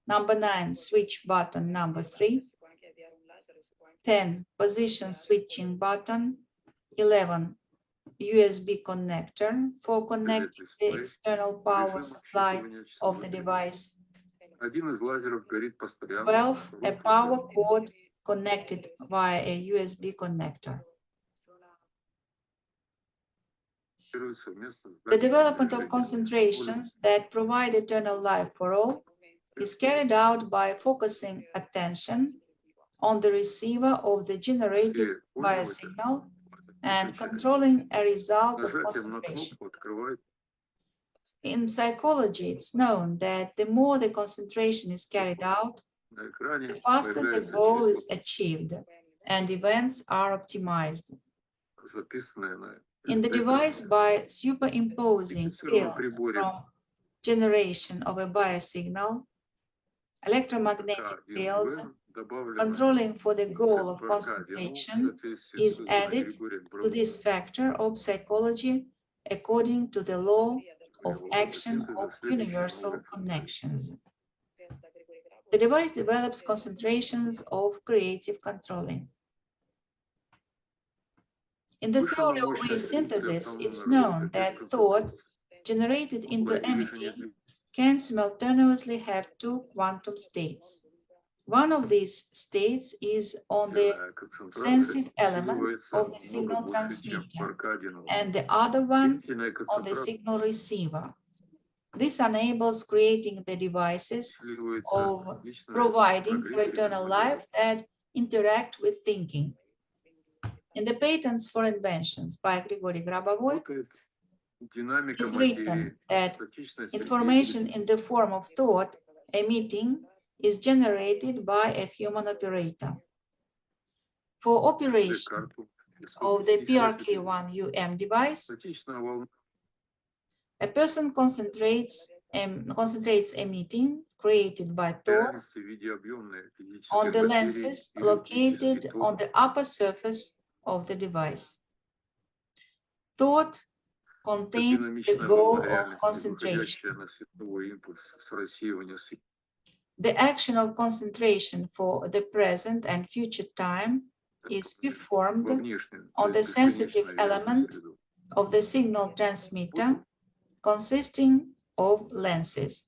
Number 9, switch button, number 3. 10, position switching button. 11, USB connector for connecting the external power supply of the device. Один из лазеров горит постоянно. 12, a power cord connected via a USB connector. The development of concentrations that provide eternal life for all is carried out by focusing attention on the receiver of the generated biosignal and controlling a result of concentration. In psychology, it's known that the more the concentration is carried out, the faster the goal is achieved and events are optimized. In the device, by superimposing fields from generation of a biosignal, electromagnetic fields, controlling for the goal of concentration is added to this factor of psychology according to the law of action of universal connections. The device develops concentrations of creative controlling. In the theory of wave synthesis, it's known that thought generated into emitting can simultaneously have 2 quantum states. One of these states is on the sensitive element of the signal transmitter, and the other one on the signal receiver. This enables creating the devices of providing for eternal life that interact with thinking. In the patents for inventions by Grigoriy Grabovoi, it is written that information in the form of thought emitting is generated by a human operator. For operation of the PRK1UM device, a person concentrates emitting created by thought on the lenses located on the upper surface of the device. Thought contains the goal of concentration. The action of concentration for the present and future time is performed on the sensitive element of the signal transmitter consisting of lenses.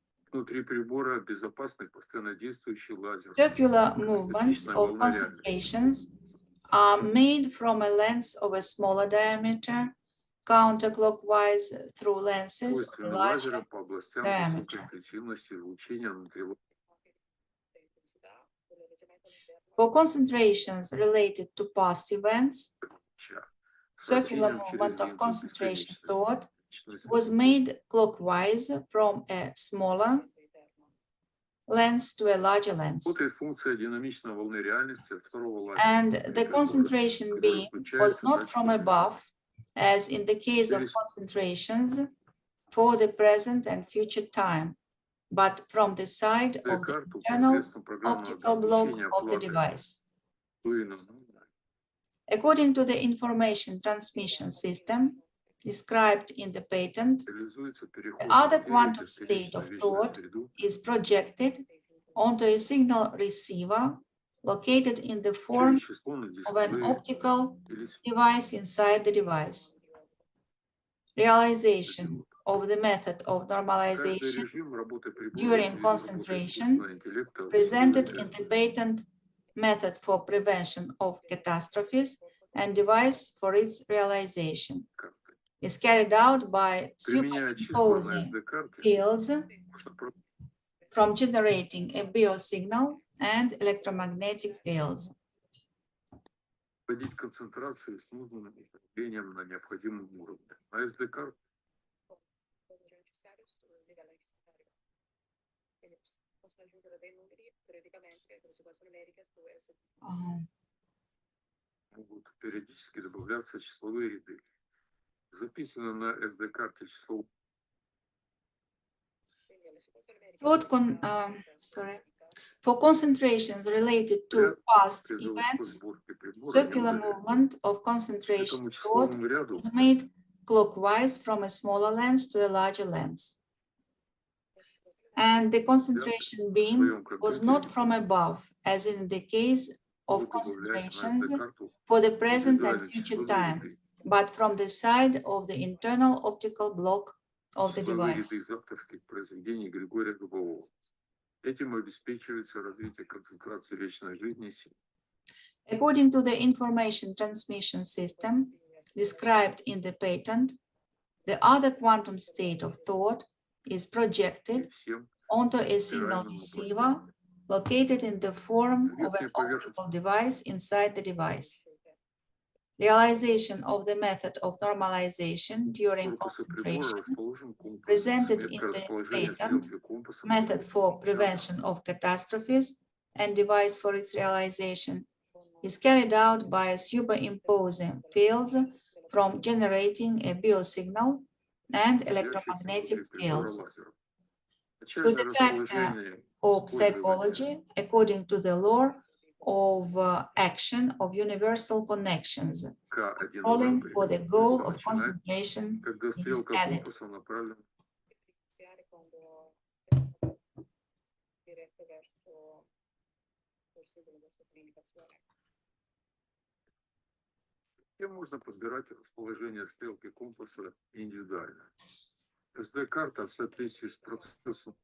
Circular movements of concentrations are made from a lens of a smaller diameter counterclockwise through lenses of a larger diameter. For concentrations related to past events, circular movement of concentration thought was made clockwise from a smaller lens to a larger lens. And the concentration beam was not from above, as in the case of concentrations for the present and future time, but from the side of the internal optical block of the device. According to the information transmission system described in the patent, the other quantum state of thought is projected onto a signal receiver located in the form of an optical device inside the device. Realization of the method of normalization during concentration presented in the patent method for prevention of catastrophes and device for its realization is carried out by superimposing fields from generating a biosignal and electromagnetic fields. вводить концентрации с нужным управлением на необходимом уровне. А SD-карт могут периодически добавляться числовые ряды. Записано на SD-карте число. For concentrations related to past events, circular movement of concentration thought is made clockwise from a smaller lens to a larger lens. And the concentration beam was not from above, as in the case of concentrations for the present and future time, but from the side of the internal optical block of the device. Григория Грабового. Этим обеспечивается развитие концентрации вечной жизни. According to the information transmission system described in the patent, the other quantum state of thought is projected onto a signal receiver located in the form of an optical device inside the device. Realization of the method of normalization during concentration presented in the patent, method for prevention of catastrophes, and device for its realization is carried out by superimposing fields from generating a biosignal and electromagnetic fields. To the factor of psychology, according to the law of action of universal connections, calling for the goal of concentration is added. Можно подбирать расположение стрелки компаса индивидуально. SD-карта в соответствии с процессом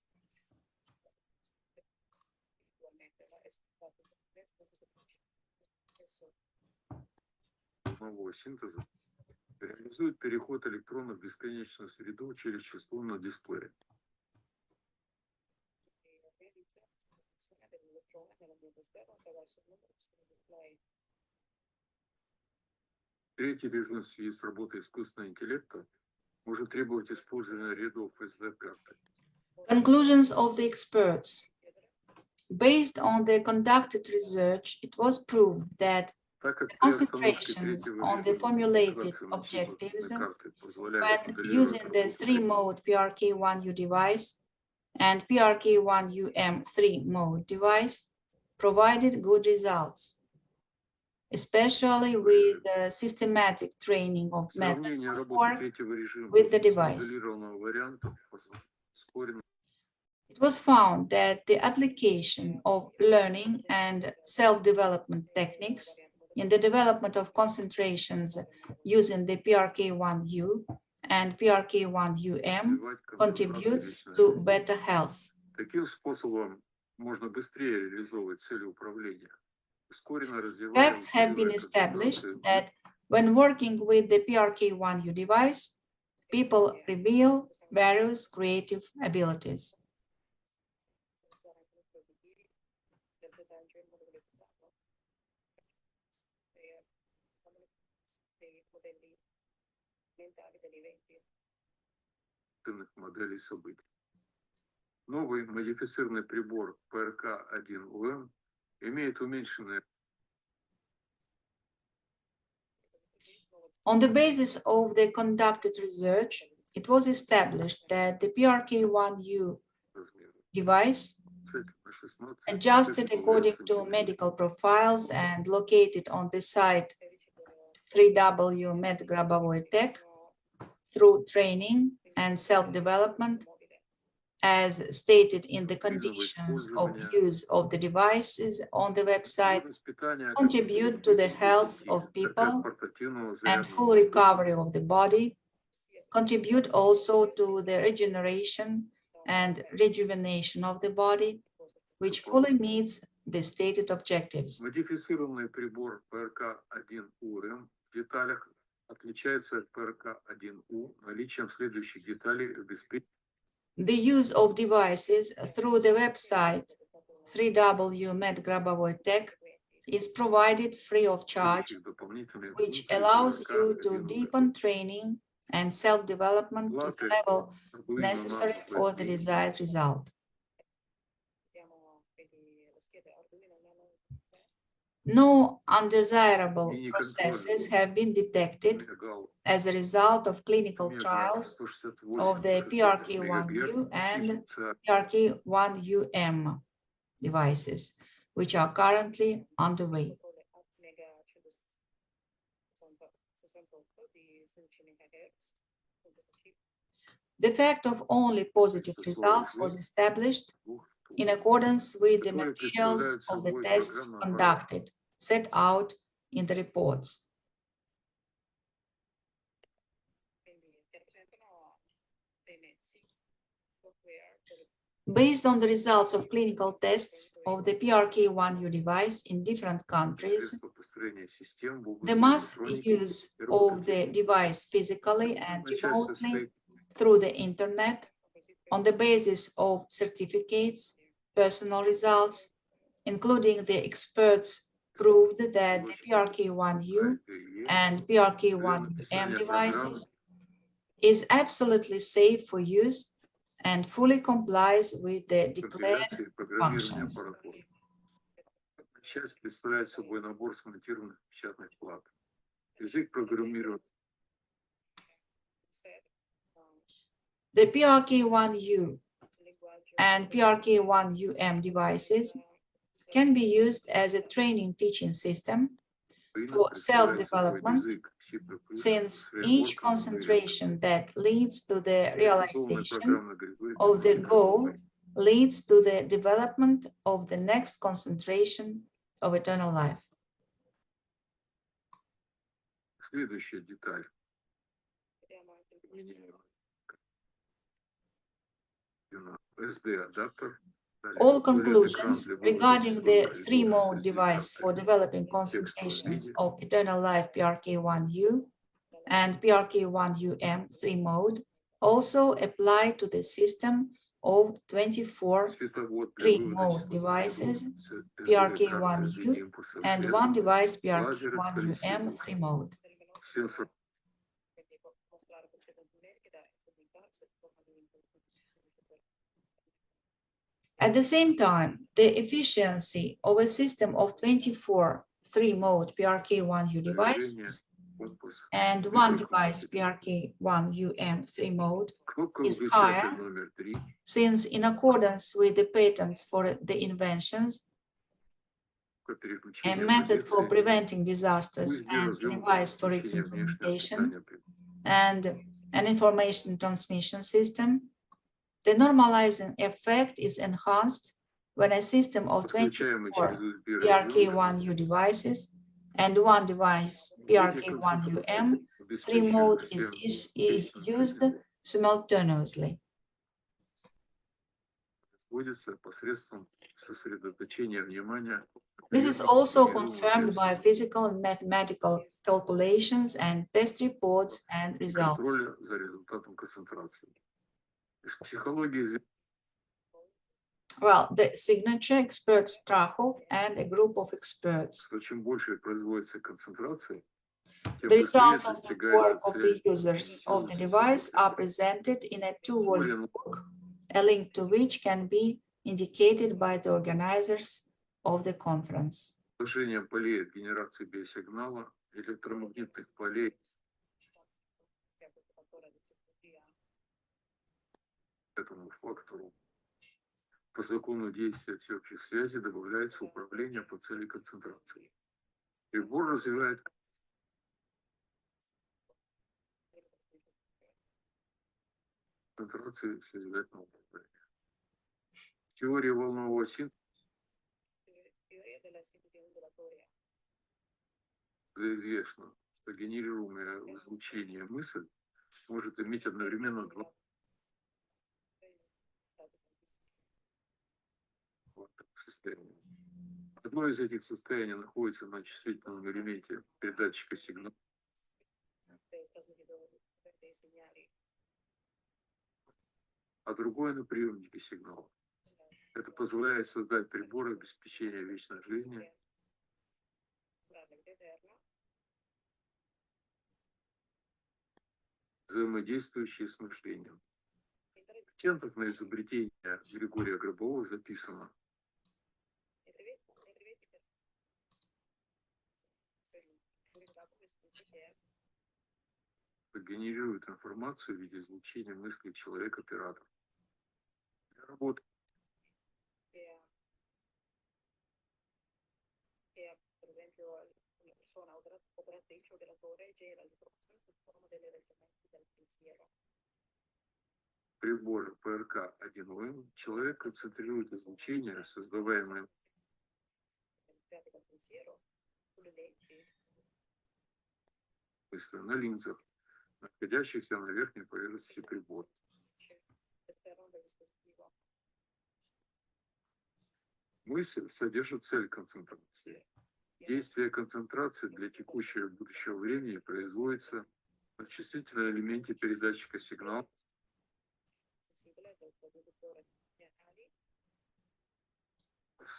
синтеза реализует переход электрона в бесконечную среду через число на дисплее. Третий режим в связи с работой искусственного интеллекта может требовать использования рядов SD-карты. Conclusions of the experts. Based on the conducted research, it was proved that concentrations on the formulated objectives when using the three-mode PRK1U device and PRK1UM 3-mode device provided good results, especially with the systematic training of methods of work with the device. It was found that the application of learning and self-development techniques in the development of concentrations using the PRK1U and PRK1UM contributes to better health. Таким способом можно быстрее реализовывать цели управления. Facts have been established that when working with the PRK1U device, people reveal various creative abilities. Моделей событий. Новый модифицированный прибор ПРК-1УМ имеет уменьшенное. On the basis of the conducted research, it was established that the PRK1U device, adjusted according to medical profiles and located on the site 3W Med Grabovoi Tech, through training and self-development, as stated in the conditions of use of the devices on the website, contribute to the health of people and full recovery of the body, contribute also to the regeneration and rejuvenation of the body, which fully meets the stated objectives. Модифицированный прибор ПРК-1УМ в деталях отличается от ПРК-1У наличием следующих деталей обеспечения. The use of devices through the website 3W Med Grabovoi Tech is provided free of charge, which allows you to deepen training and self-development to the level necessary for the desired result. No undesirable processes have been detected as a result of clinical trials of the PRK1U and PRK1UM devices, which are currently underway. The fact of only positive results was established in accordance with the materials of the tests conducted, set out in the reports. Based on the results of clinical tests of the PRK1U device in different countries, the mass use of the device physically and remotely through the internet on the basis of certificates, personal results, including the experts proved that the PRK1U and PRK1UM devices is absolutely safe for use and fully complies with the declared functions. Часть представляет собой набор смонтированных печатных плат. Язык программирования. The PRK1U and PRK1UM devices can be used as a training teaching system for self-development, since each concentration that leads to the realization of the goal leads to the development of the next concentration of eternal life. Следующая деталь. SD-адаптер. All conclusions regarding the three-mode device for developing concentrations of eternal life PRK1U and PRK1UM three-mode also apply to the system of 24 three-mode devices PRK1U and one device PRK1UM three-mode. At the same time, the efficiency of a system of 24 three-mode PRK1U devices and one device PRK1UM three-mode is higher, since in accordance with the patents for the inventions, a method for preventing disasters and a device for its implementation, and an information transmission system, the normalizing effect is enhanced when a system of 24 PRK1U devices and one device PRK1UM three-mode is used simultaneously. This is also confirmed by physical and mathematical calculations and test reports and results. Well, the signature expert Strachov and a group of experts. The results of the work of the users of the device are presented in a two-volume book, a link to which can be indicated by the organizers of the conference. Этому фактору по закону действия всеобщих связей добавляется управление по цели концентрации. Прибор развивает концентрации созидательного управления. Теория волнового синтеза известно, что генерируемое в излучении мысль может иметь одновременно два состояния. Одно из этих состояний находится на чувствительном элементе передатчика сигнала, а другое на приемнике сигнала. Это позволяет создать приборы обеспечения вечной жизни взаимодействующие с мышлением. В патентах на изобретение Григория Грабового записано: генерирует информацию в виде излучения мыслей человек-оператор. Для работы прибора ПРК-1ОМ человек концентрирует излучение, создаваемое мыслью на линзах, находящихся на верхней поверхности прибора. Мысль содержит цель концентрации. Действие концентрации для текущего и будущего времени производится на чувствительном элементе передатчика сигнала,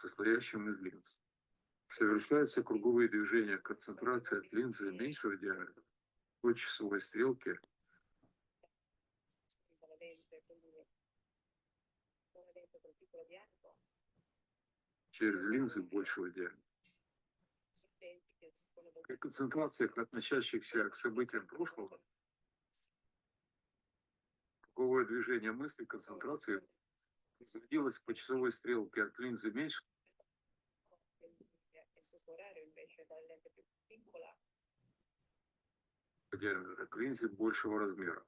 состоящем из линз. Совершаются круговые движения концентрации от линзы меньшего диаметра по часовой стрелке через линзы большего диаметра. При концентрациях, относящихся к событиям прошлого, круговое движение мысли концентрации производилось по часовой стрелке от линзы меньшего диаметра к линзе большего размера.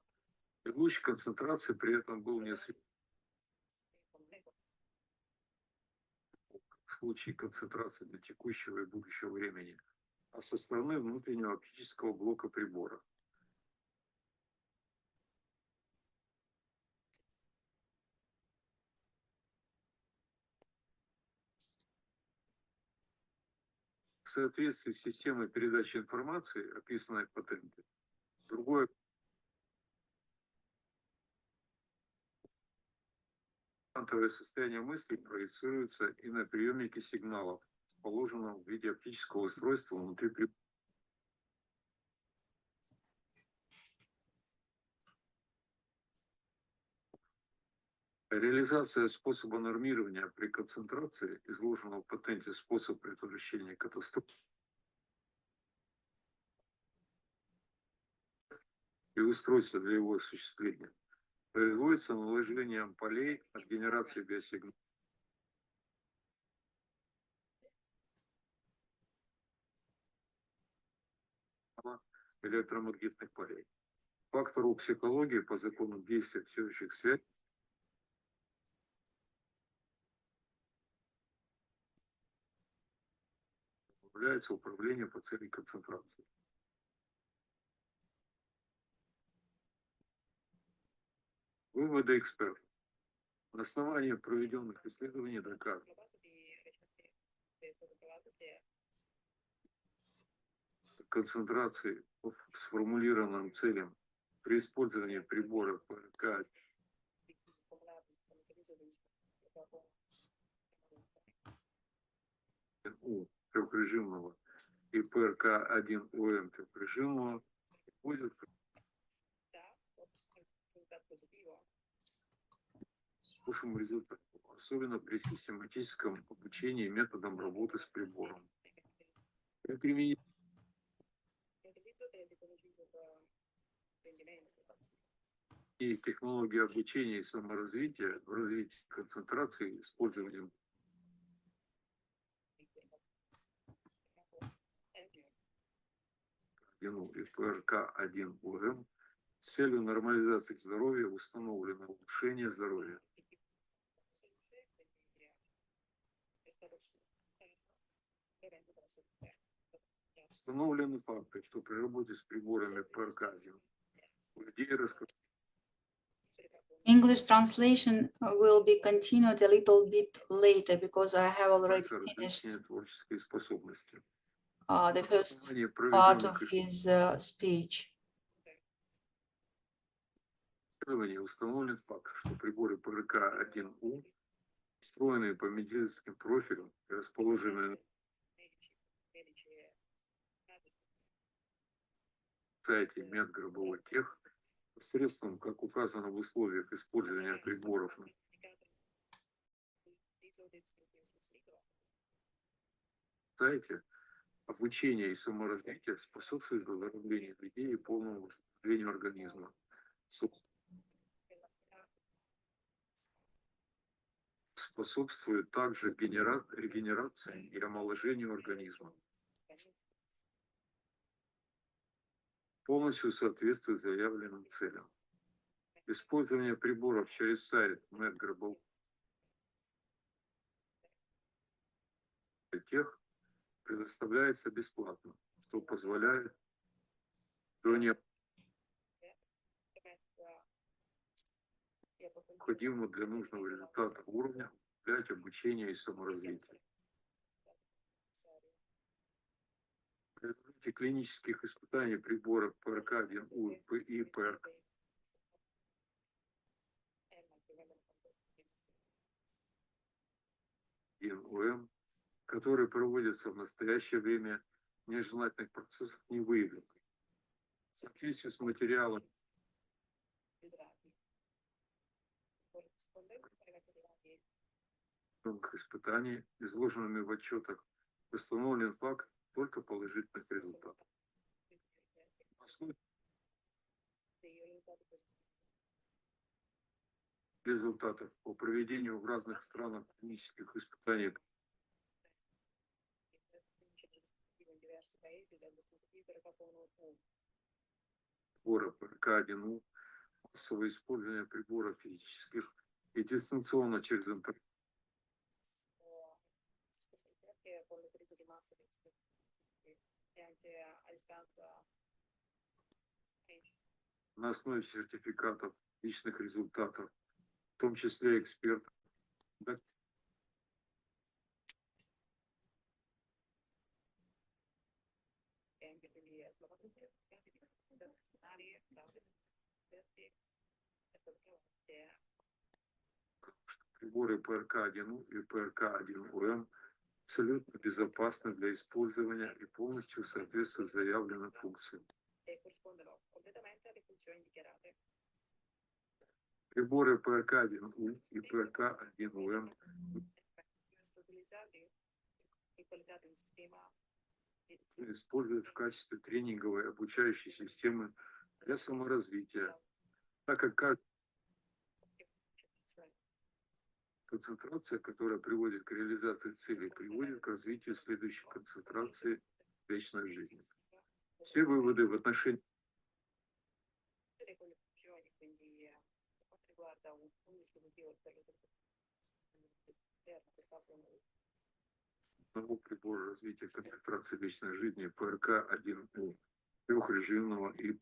И луч концентрации при этом был не освещен. В случае концентрации для текущего и будущего времени, а со стороны внутреннего оптического блока прибора. В соответствии с системой передачи информации, описанной в патенте, другое квантовое состояние мысли проецируется и на приемнике сигналов, расположенном в виде оптического устройства внутри прибора. Реализация способа нормирования при концентрации, изложенного в патенте способ предотвращения катастроф и устройства для его осуществления, производится наложением полей от генерации биосигнала электромагнитных полей. Фактору психологии по закону действия всеобщих связей является управление по цели концентрации. Выводы экспертов. На основании проведенных исследований доказано, концентрации по сформулированным целям при использовании прибора ПРК трехрежимного и ПРК-1ОМ трехрежимного будет к хорошему результату, особенно при систематическом обучении методам работы с прибором. При применении технологий обучения и саморазвития в развитии концентрации использованием и ПРК-1ОМ с целью нормализации здоровья установлено улучшение здоровья. Установлены факты, что при работе с приборами ПРК-1 у людей English translation will be continued a little bit later because I have already finished the first part of his speech. Установлен факт, что приборы ПРК-1У, встроенные по медицинским профилям и расположенные на сайте Медграбового Тех, Средством, как указано в условиях использования приборов на сайте, обучение и саморазвитие способствует выздоровлению людей и полному восстановлению организма. Способствует также регенерации и омоложению организма. Полностью соответствует заявленным целям. Использование приборов через сайт Грабового тех предоставляется бесплатно, что позволяет до необходимого для нужного результата уровня для обучения и саморазвития. В результате клинических испытаний приборов ПРК-1У и ПРК-1УМ, которые проводятся в настоящее время, нежелательных процессов не выявлено. В соответствии с материалом испытаний, изложенными в отчетах, установлен факт только положительных результатов. Результатов по проведению в разных странах клинических испытаний прибора ПРК-1У, массовое использование приборов физических и дистанционно через интернет. На основе сертификатов, личных результатов, в том числе экспертов, приборы ПРК-1У и ПРК-1УМ абсолютно безопасны для использования и полностью соответствуют заявленным функциям. Приборы ПРК-1У и ПРК-1УМ используют в качестве тренинговой обучающей системы для саморазвития, так как концентрация, которая приводит к реализации целей, приводит к развитию следующей концентрации вечной жизни. Все выводы в отношении одного прибора развития концентрации вечной жизни ПРК-1У, трехрежимного и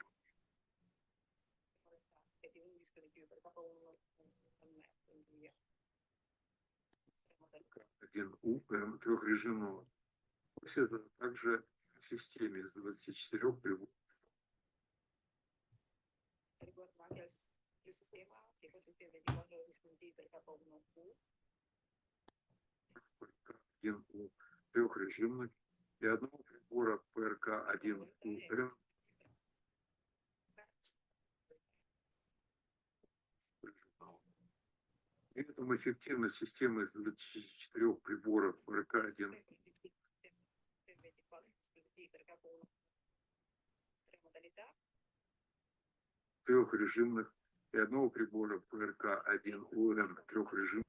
ПРК-1УМ трехрежимного. Все это также в системе из 24 приборов. ПРК-1У трехрежимных и одного прибора ПРК-1УМ При этом эффективность системы из 24 приборов ПРК-1 трехрежимных и одного прибора ПРК-1УМ трехрежимных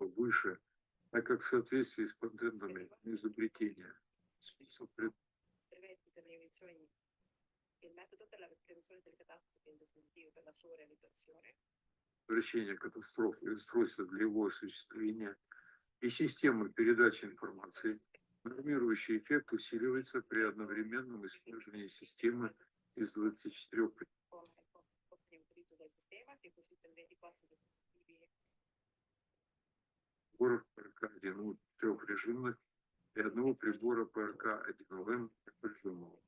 выше, так как в соответствии с патентами изобретения способ предотвращения катастроф и устройства для его осуществления и системы передачи информации, нормирующий эффект усиливается при одновременном использовании системы из 24 приборов ПРК-1У трехрежимных и одного прибора ПРК-1УМ трехрежимного.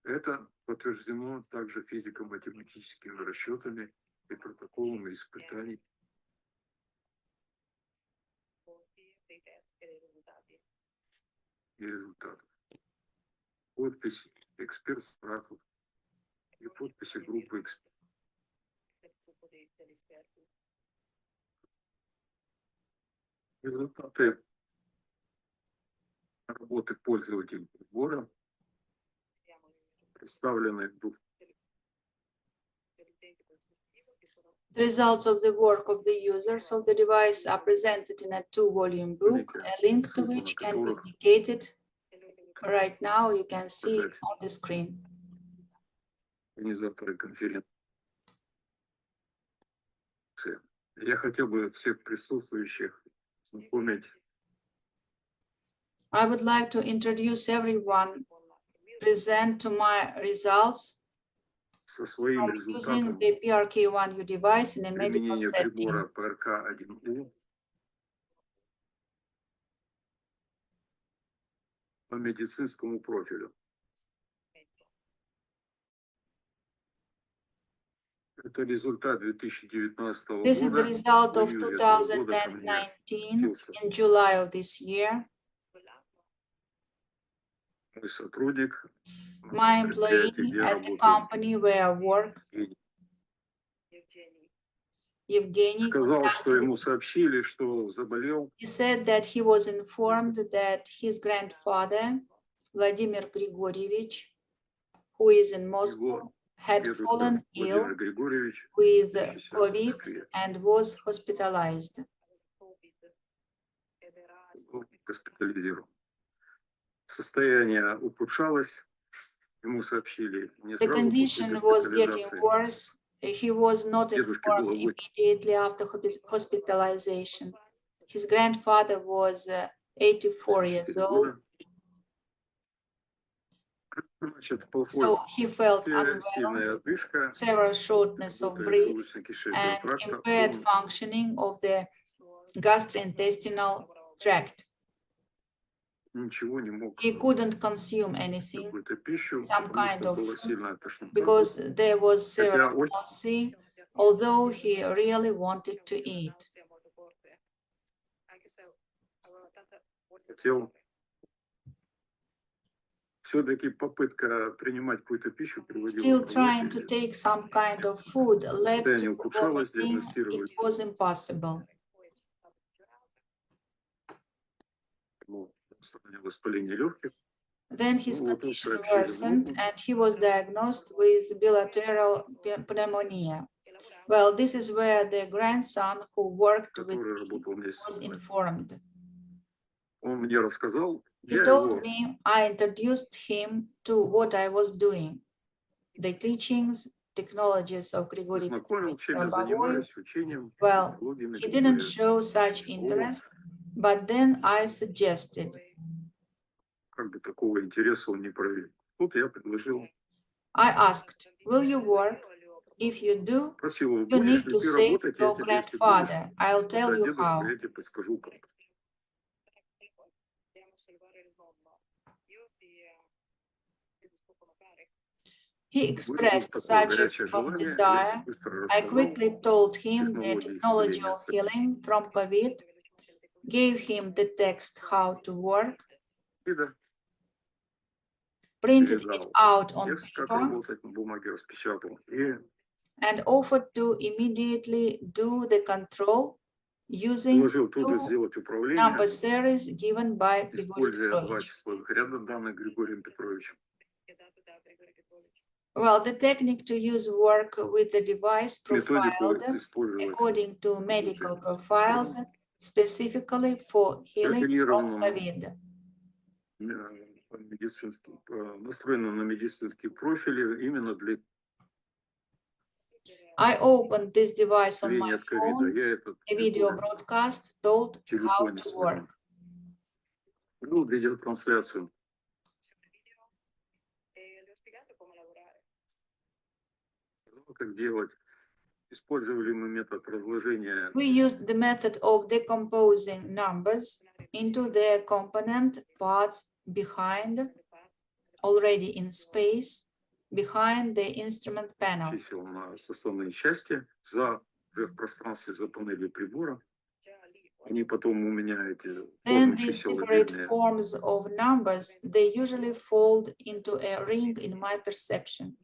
Это подтверждено также физико-математическими расчетами и протоколами испытаний. и результатов. Подпись эксперт-страфов и подписи группы экспертов. Результаты работы пользователей прибора представлены в двух. The results of the work of the users of the device are presented in a 2-volume book, a link to which can be indicated. Right now, you can see it on the screen. Организаторы конференции. Я хотел бы всех присутствующих знакомить. I would like to introduce everyone present to my results Со своим from using результатом the PRK1U device in a medical применения setting. прибора ПРК-1У по медицинскому профилю. Это результат 2019 года. This is the result of в июле этого года ко мне 2019 in July of this year. мой сотрудник, My employee где at the работаю, company where I work, Evgeny, сказал, что contacted. ему сообщили, что заболел. He said that he was informed that his grandfather, Vladimir Grigorievich, who is in Moscow, had fallen ill Владимир Григорьевич with лечащийся в COVID Москве, and was hospitalized. был госпитализирован. Состояние ухудшалось, ему сообщили не The сразу condition после was getting госпитализации. worse. He was not Дедушке informed было 80 immediately after hospitalization. His grandfather was 84 years old, года. Значит, so he felt unwell, сильная одышка, severe shortness of работает breath, желудочно-кишечного and тракта. impaired Он functioning of the gastrointestinal tract. ничего не мог He couldn't consume anything, какую-то пищу, some потому kind что of была food, сильная тошнота. because there was Хотя severe очень nausea, although he really wanted to eat. хотел все-таки попытка принимать какую-то пищу приводила Still к trying to кровообращению. take some kind of food led Состояние to ухудшалось, vomiting. диагностировали. It was impossible. Воспаление легких. Then his Ну, вот condition сообщили worsened внуку. and he was diagnosed with bilateral pneumonia. Well, this is where the grandson who worked with Который me работал вместе was со мной. informed. Он мне рассказал, He я told его me, I introduced him to what I was doing, the teachings, technologies of Grigorий познакомил, чем я Грабового. занимаюсь, учением, Well, технологиями he didn't Григория. show such interest, but then I suggested. Как бы такого интереса он не проявил. Тут я предложил, I asked, will you work? If you do, просил его, you будешь need ли to ты save работать, я your тебе, если будешь grandfather. I'll tell спасать you дедушку, how. я тебе подскажу как. He expressed such a strong desire. I quickly told him the technology of healing from COVID, gave him the text how to work, printed it out on paper, and offered to immediately do the control using two number series given by Grigorий Petrovich. Well, the technique to use work with the device profiled according to medical profiles, specifically for healing from COVID. Настроена на медицинские профили именно для I opened this device on my от ковида. phone, Я этот a video broadcast told how to work. Ну, видеотрансляцию. Как делать? Использовали мы метод разложения. We used the method of decomposing numbers into their component parts behind, already in space, behind the instrument panel. Чисел на составные части уже в пространстве за панелью прибора. Они потом у меня эти Then формы these чисел separate отдельные. forms of numbers, they usually fold into a ring in my perception.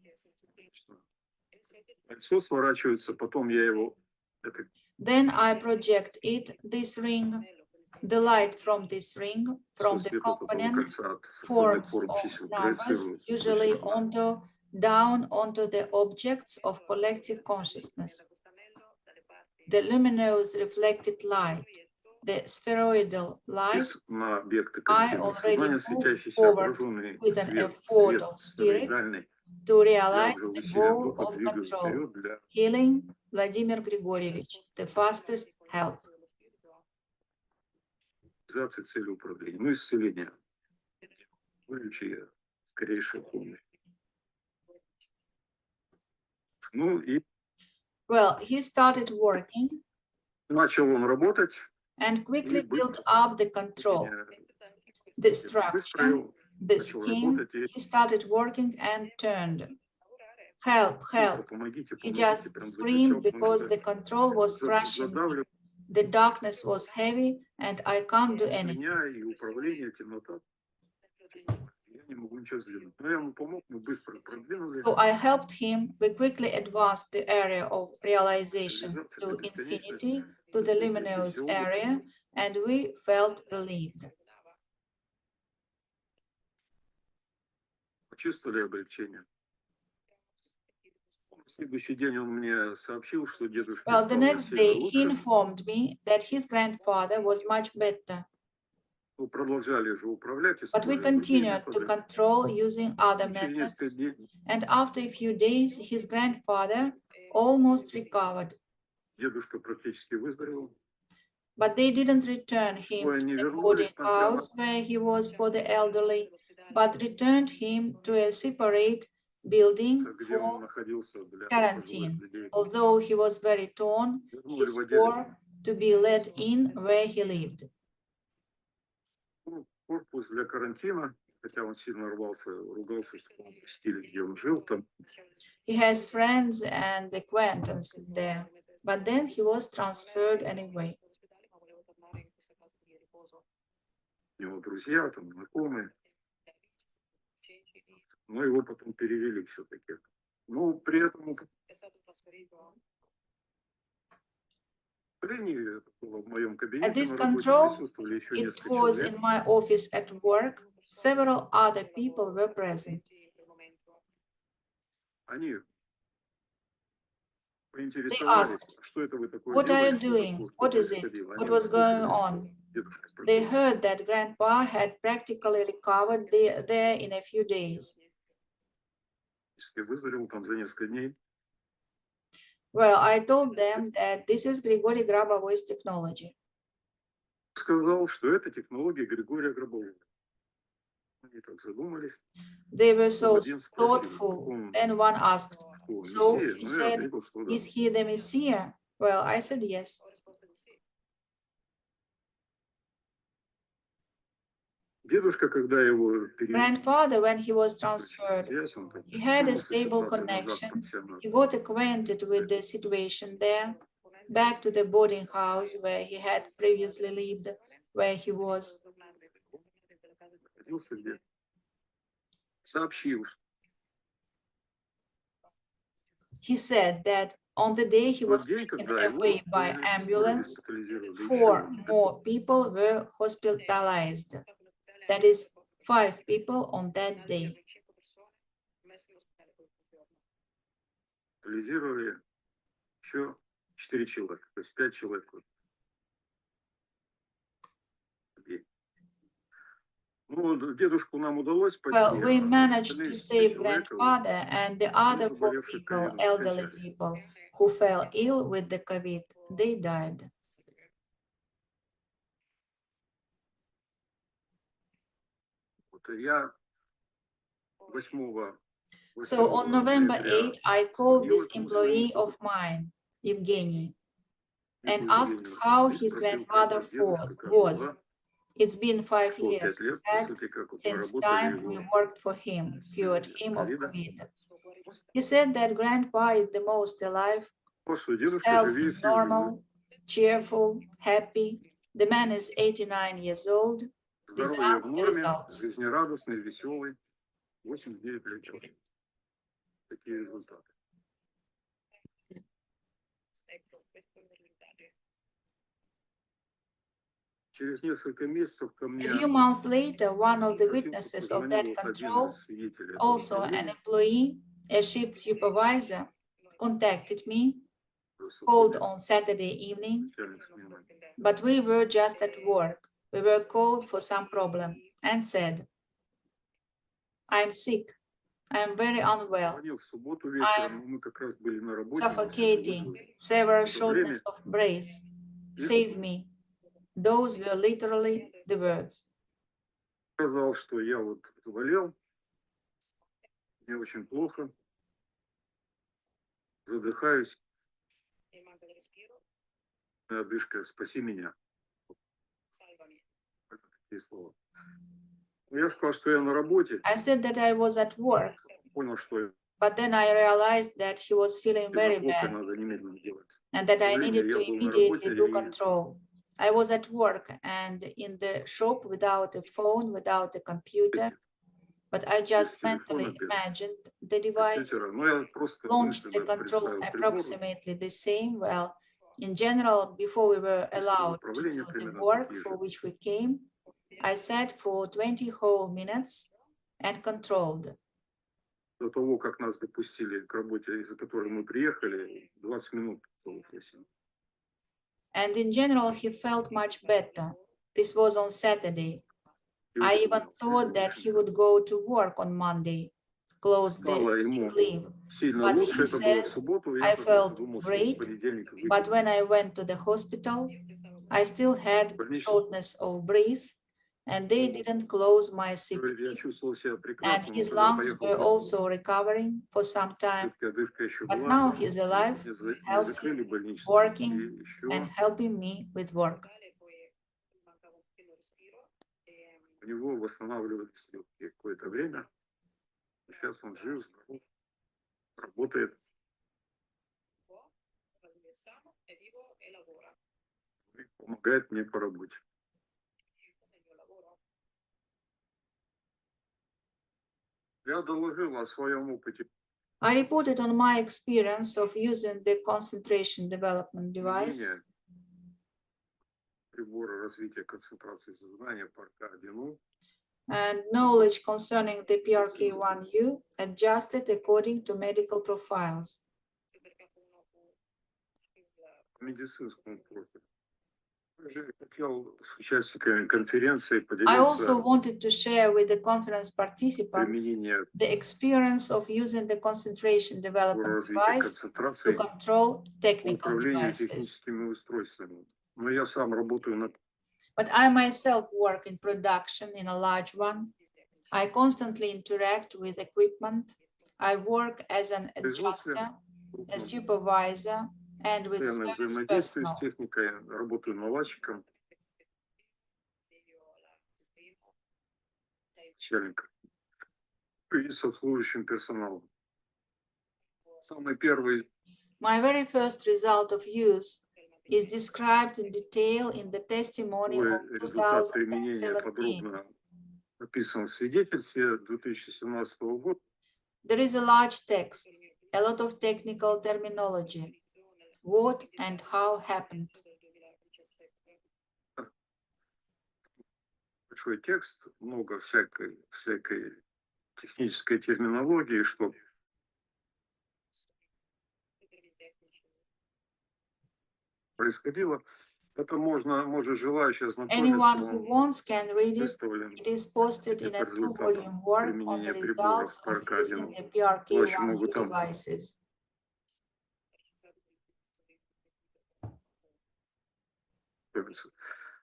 Кольцо сворачивается, потом я его... Это Then I project it, this ring, the light from this ring, from the свет этого component кольца от составных forms форм of чисел numbers, проецирую usually точно down onto the objects of collective consciousness. The luminous reflected light, the spheroidal light, на объекты I коллективного already сознания, moved светящийся forward отраженный with an свет, effort свет of spirit сфероидальный, to я realize уже the усилием goal духа of двигаю control. вперед для... Healing, Vladimir Grigorievich, the fastest help. реализации цели управления, ну, исцеления, вылечия, скорейшая помощь. Ну и Well, he started working начал он работать, and quickly и built быстро up the control, the structure, выстроил, the начал scheme. работать, и He started working and turned. Help, help. помогите, He помогите, just прям screamed закричал, because the control was crushing me. The darkness was heavy and I can't do anything. меня и управление, темнота. Я не могу ничего сделать. Но я ему помог, мы быстро продвинули. So I helped him. We quickly advanced the area of realization to infinity, to the luminous area, and we felt relieved. Почувствовали облегчение. В следующий день он мне сообщил, что дедушка Well, the стал next сильно day he лучше. informed me that his grandfather was much better, Мы продолжали же управлять, but we используя другие continued to методы. control using other Через несколько methods. дней And after a few days, his grandfather almost recovered, дедушка практически выздоровел. but they didn't return him Ой, to не the вернули boarding сначала. house where he was for the elderly, but returned him to a separate building Где он for находился для quarantine. пожилых людей. Although he was very torn, he Вернули в swore to be let in where he lived. Корпус для карантина, хотя он сильно рвался, ругался в том стиле, где он жил, там He has friends and acquaintances there, but then he was transferred anyway. у него друзья, там знакомые. Но его потом перевели все-таки. Ну, при этом в моем At кабинете this на работе control, присутствовали еще it несколько was человек. in my office at work. Several other people were present. Они They поинтересовались, asked, что это вы такое "What are you делаете, doing? что What is it? происходило?" What Они was going услышали, on?" что дедушка They практически heard that Grandpa had practically recovered there in a few days. выздоровел там за несколько дней. Well, I told them that this is Grigorий Грабовой's technology. Сказал, что это технологии Григория Грабового. Они так задумались. They were so Один спросил, thoughtful. Then one asked, "So," Мессия? he Ну, я said, ответил, что да. "Is he the Messiah?" Well, I said yes. Дедушка, когда его перевели, Grandfather, when he was transferred, связь, он так he had a вернулся, stable ситуация назад connection. под себя He got acquainted with the situation there, back to the boarding house where he had previously lived, where he was. находился, где сообщил, что He said that on the day he в was тот день, taken когда его away by ambulance, 4 more people were hospitalized. That is 5 people on that day. госпитализировали еще 4 человека, то есть 5 человек. Ну, дедушку нам удалось спасти. Well, we managed to Остальные save человека, grandfather and the other 4 заболевших people, ковидом, elderly скончались. people who fell ill with the COVID, they died. Вот я 8 So on November ноября 8, I called this этому employee своему of mine, Evgeny, and Евгению asked how his спросил, grandfather как дедушка, как was. дела. It's been 5 Прошло years, 5 in лет fact, после как вот since проработали time we его worked for him, cured him of ковида. COVID. He said that grandpa is the most alive, Что his дедушка health живее is всех живых. normal, cheerful, happy, The man is 89 years old. These Здоровье are в the норме, results. жизнерадостный, веселый. 89 лет. Такие результаты. Через несколько месяцев ко мне A few months later, one of the witnesses of that control, also an employee, a shift supervisor, contacted me, called on Saturday evening, but we were just at work. We were called for some problem and said, I'm sick. I'm very unwell. I'm suffocating, severe shortness of breath. Save me. Those were literally the words. Сказал, что я вот заболел, мне очень плохо, задыхаюсь, одышка, спаси меня. Такие слова. Я сказал, что я на работе. I said that I was at work, Понял, что but then I realized that he was feeling very bad надо немедленно делать. and that I needed to immediately do control. I was at work and in the shop without a phone, without a computer, but I just mentally imagined the device, launched the control approximately the same. Well, in general, before we were allowed to do the work for which we came, I sat for 20 whole minutes and controlled. До того, как нас допустили к работе, из-за которой мы приехали, 20 минут. And in general, he felt much better. This was on Saturday. I even thought that he would go to work on Monday, close the sick leave. But he says, I felt great, but when I went to the hospital, I still had shortness of breath, and they didn't close my sick leave. And his lungs were also recovering for some time. But now he's alive, healthy, working, and helping me with work. У него восстанавливались легкие какое-то время. Сейчас он жив, здоров, работает. И помогает мне по работе. Я доложил о своем опыте. I reported on my experience of using the concentration development device. Прибора развития концентрации сознания ПРК-1У. And knowledge concerning the PRK1U adjusted according to medical profiles. Медицинскому профилю. Также хотел с участниками конференции I also поделиться wanted to share with the conference participants применением the experience of using the concentration development развития device to концентрации control technical управления devices. техническими устройствами. Но я сам работаю над But I myself work in production in a large one. I constantly interact with equipment. I work as an adjuster, a supervisor, and with постоянное service взаимодействие с personnel. техникой, работаю наладчиком, начальником и с обслуживающим персоналом. Самый первый My very first result of use is described in detail in the testimony of результат применения 2017. подробно описан в свидетельстве 2017 года. There is a large text, a lot of technical terminology, what and how happened. Большой текст, много всякой технической терминологии, что происходило. Это может желающий Anyone who ознакомиться. wants can read it. It is posted in a 2-volume work on the results of using the PRK1U devices.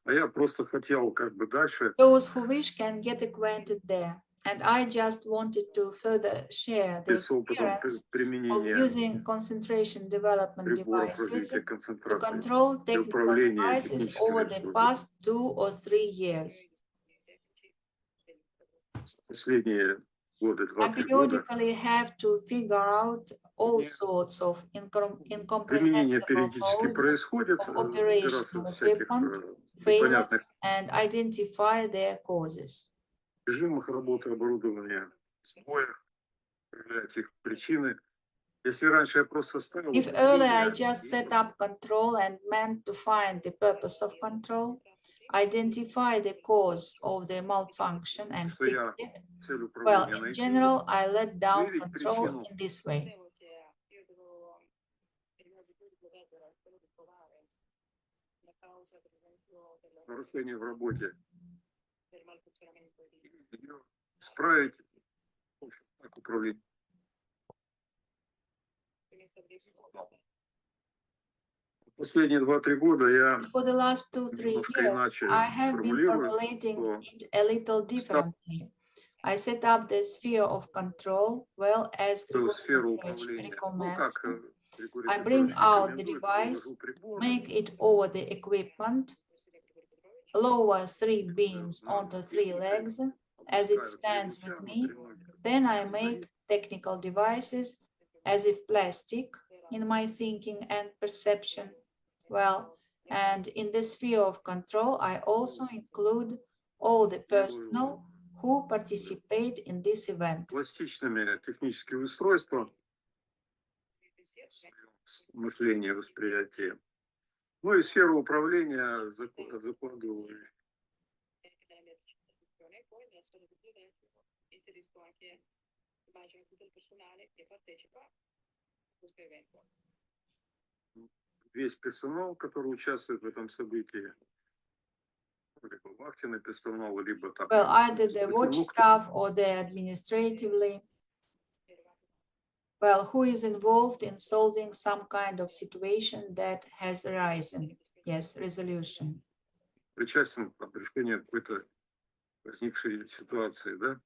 А я просто хотел как бы дальше. Those who wish can get acquainted there. And I just wanted to further share the experience of using concentration development devices to control technical devices over the past 2 or 3 years. I periodically have to figure out all sorts of incomprehensible modes of operation of equipment failures and identify their causes. Режимах работы оборудования, сбоях, проявлять их причины. Если раньше я просто ставил... If earlier I just set up control and meant to find the purpose of control, identify the cause of the malfunction and fix it, well, in general, I let down control in this way. Нарушение в работе. Исправить управление. Последние 2-3 года я For the last 2-3 years, I have been formulating it a little differently. I set up the sphere of control, well, as Grigorий recommends. I bring out the device, make it over the equipment, lower 3 beams onto 3 legs as it stands with me. Then I make technical devices as if plastic in my thinking and perception. Well, and in the sphere of control, I also include all the personnel who participate in this event. Пластичными технические устройства, мышление, восприятие. Ну и сферу управления закладываю. Весь персонал, который участвует в этом событии, либо вахтенный персонал, либо так. Well, either the watch staff or the administratively. Well, who is involved in solving some kind of situation that has arisen? Yes, resolution. Причастен к решению какой-то возникшей ситуации, да?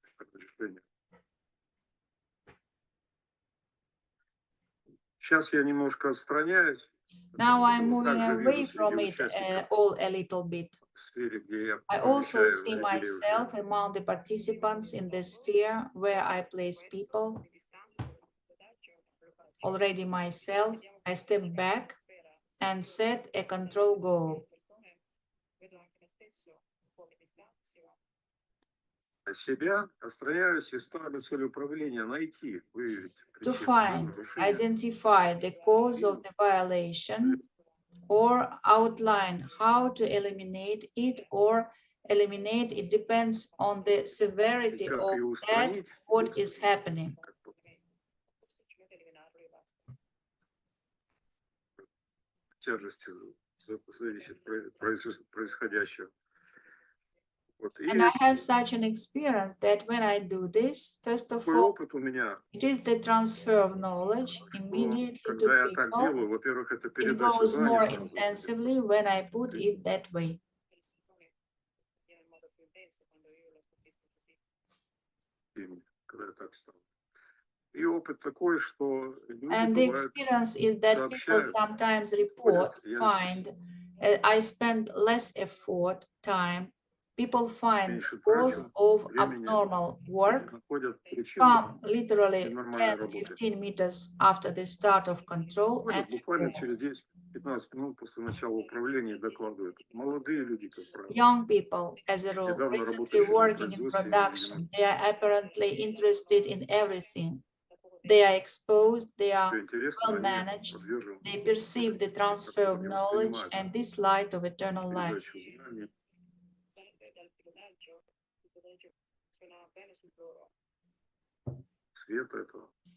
Сейчас я немножко отстраняюсь. Now I'm moving away from it all a little bit. I also see myself among the participants in the sphere where I place people. Already myself, I step back and set a control goal. Себя отстраняюсь и ставлю цель управления найти, выявить. To find, identify the cause of the violation or outline how to eliminate it or eliminate it depends on the severity of that what is happening. Тяжести зависит происходящего. And I have such an experience that when I do this, first of all, it is the transfer of knowledge immediately to people. It goes more intensively when I put it that way. And the experience is that people sometimes report, find, I spend less effort, time. People find cause of abnormal work, come literally 10-15 meters after the start of control and young people, as a rule, recently working in production, they are apparently interested in everything. They are exposed, they are well managed, they perceive the transfer of knowledge and this light of eternal life.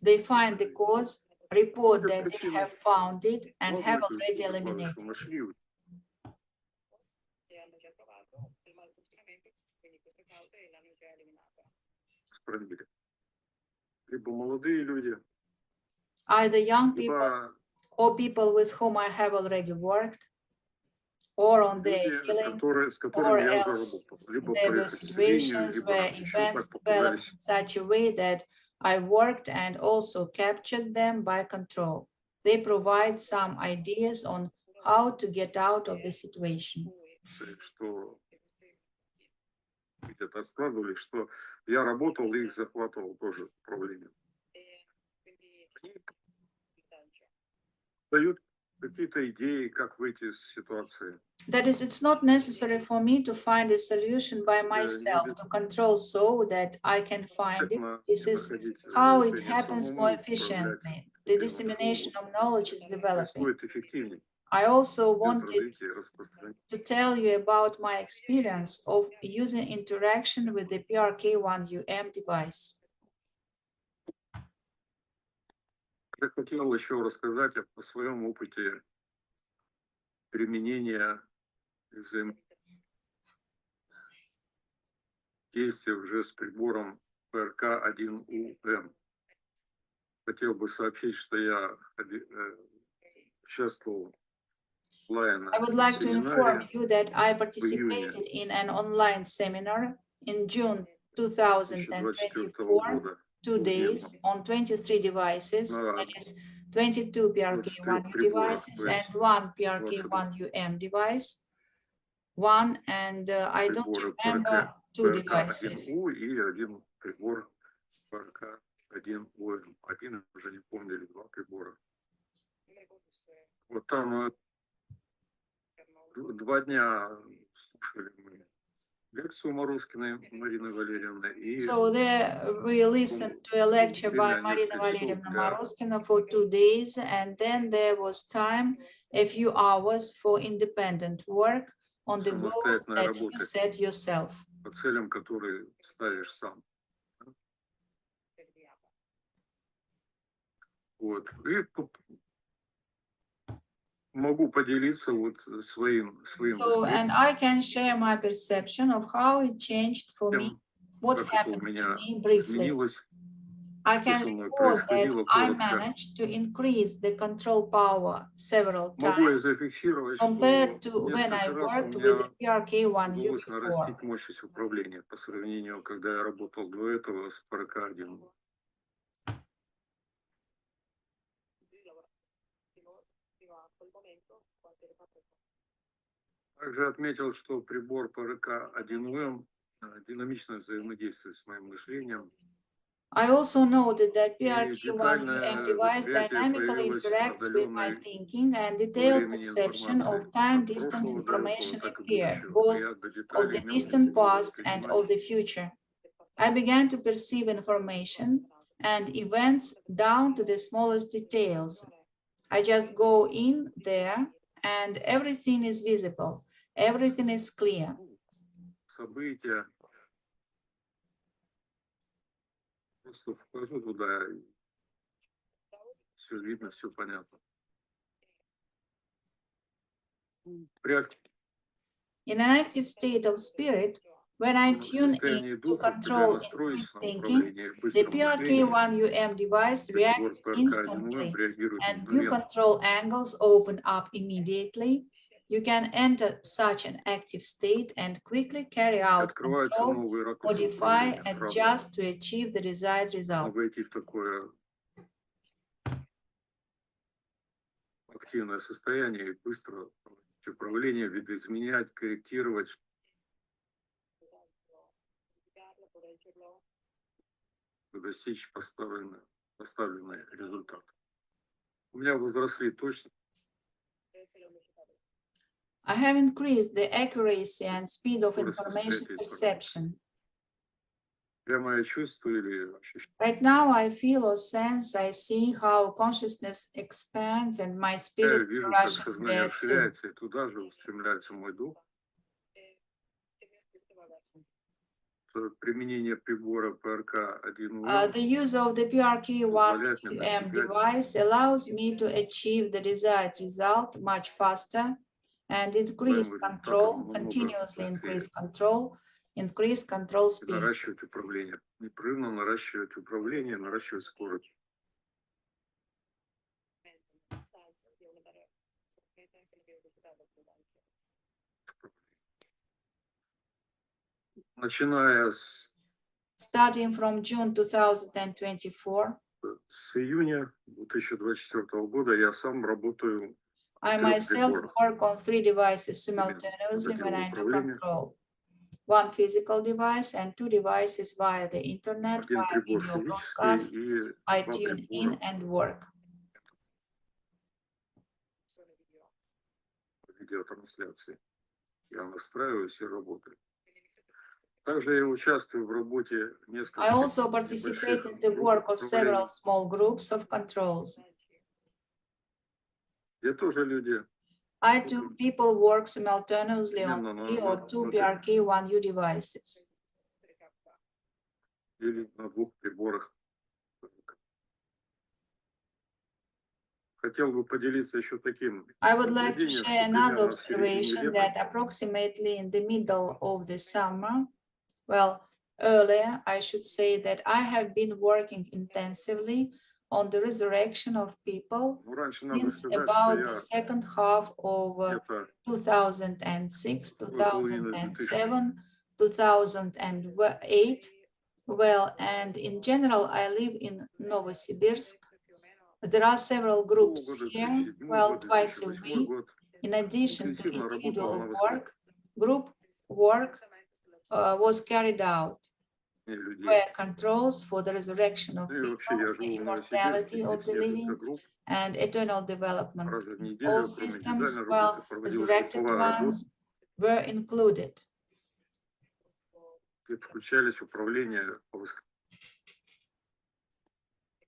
They find the cause, report that they have found it and have already eliminated it. Either young people or people with whom I have already worked, or on their healing, or else there were situations where events developed in such a way that I worked and also captured them by control. They provide some ideas on how to get out of the situation. какие-то идеи, как выйти из ситуации. That is, it's not necessary for me to find a solution by myself, to control so that I can find it. This is how it happens more efficiently. The dissemination of knowledge is developing. I also wanted to tell you about my experience of using interaction with the PRK1UM device. Я хотел еще рассказать о своем опыте применения взаимодействия уже с прибором ПРК-1УМ. Хотел бы сообщить, что я участвовал онлайн. I would like to inform you that I participated in an online seminar in June 2024, 2 days on 23 devices, that is 22 PRK1U devices and 1 PRK1UM device, one and I don't remember 2 devices. И один прибор ПРК-1УМ. Один уже не помню, или 2 прибора. Вот там 2 дня слушали мы лекцию Морозкиной Марины Валерьевны. So there we listened to a lecture by Marina Valerievna Moroskina for 2 days, and then there was time, a few hours for independent work on the goals that you set yourself. По целям, которые ставишь сам. Вот. И могу поделиться вот своим. So, and I can share my perception of how it changed for me, what happened to me briefly. I can report that I managed to increase the control power several times compared to when I worked with PRK1U before. Мощность управления по сравнению, когда я работал до этого с ПРК-1. Также отметил, что прибор ПРК-1УМ динамично взаимодействует с моим мышлением. I also noted that PRK1UM device dynamically interacts with my thinking, and detailed perception of time-distant information appeared, both of the distant past and of the future. I began to perceive information and events down to the smallest details. I just go in there and everything is visible, everything is clear. События. Просто вхожу туда, все видно, все понятно. In an active state of spirit, when I tune in to control in quick thinking, the PRK1UM device reacts instantly and new control angles open up immediately. You can enter such an active state and quickly carry out control, modify, adjust to achieve the desired result. Активное состояние и быстро управление, видоизменять, корректировать. Достичь поставленный результат. У меня возросли точно. I have increased the accuracy and speed of information perception. Right now, I feel or sense, I see how consciousness expands and my spirit rushes there too. The use of the PRK1UM device allows me to achieve the desired result much faster and increase control, continuously increase control speed. Наращивать управление, непрерывно наращивать управление, наращивать скорость. Начиная с Starting from June 2024, с июня 2024 года я сам работаю. I myself work on 3 devices simultaneously when I do control. 1 physical device and 2 devices via the internet, via video broadcast. I tune in and work. видеотрансляции. Я настраиваюсь и работаю. Также я участвую в работе нескольких I also participate in the work of several small groups of controls. Где тоже люди I too people work simultaneously on 3 or 2 PRK1U devices. или на двух приборах. Хотел бы поделиться еще таким. I would like to наблюдением, share что another примерно в середине observation лета that approximately in the middle of the summer, well, earlier, I should say that I have been working intensively on the resurrection of people ну, раньше надо since сказать, about что the я second half of где-то 2006, половины 2007, 2008. Well, and in general, I live in Novosibirsk. There are several groups here, well, twice a week. In addition to individual work, group work was carried out, where controls for the resurrection of people, the immortality of the living, and eternal development. All systems, well, resurrected ones were included. Включались управление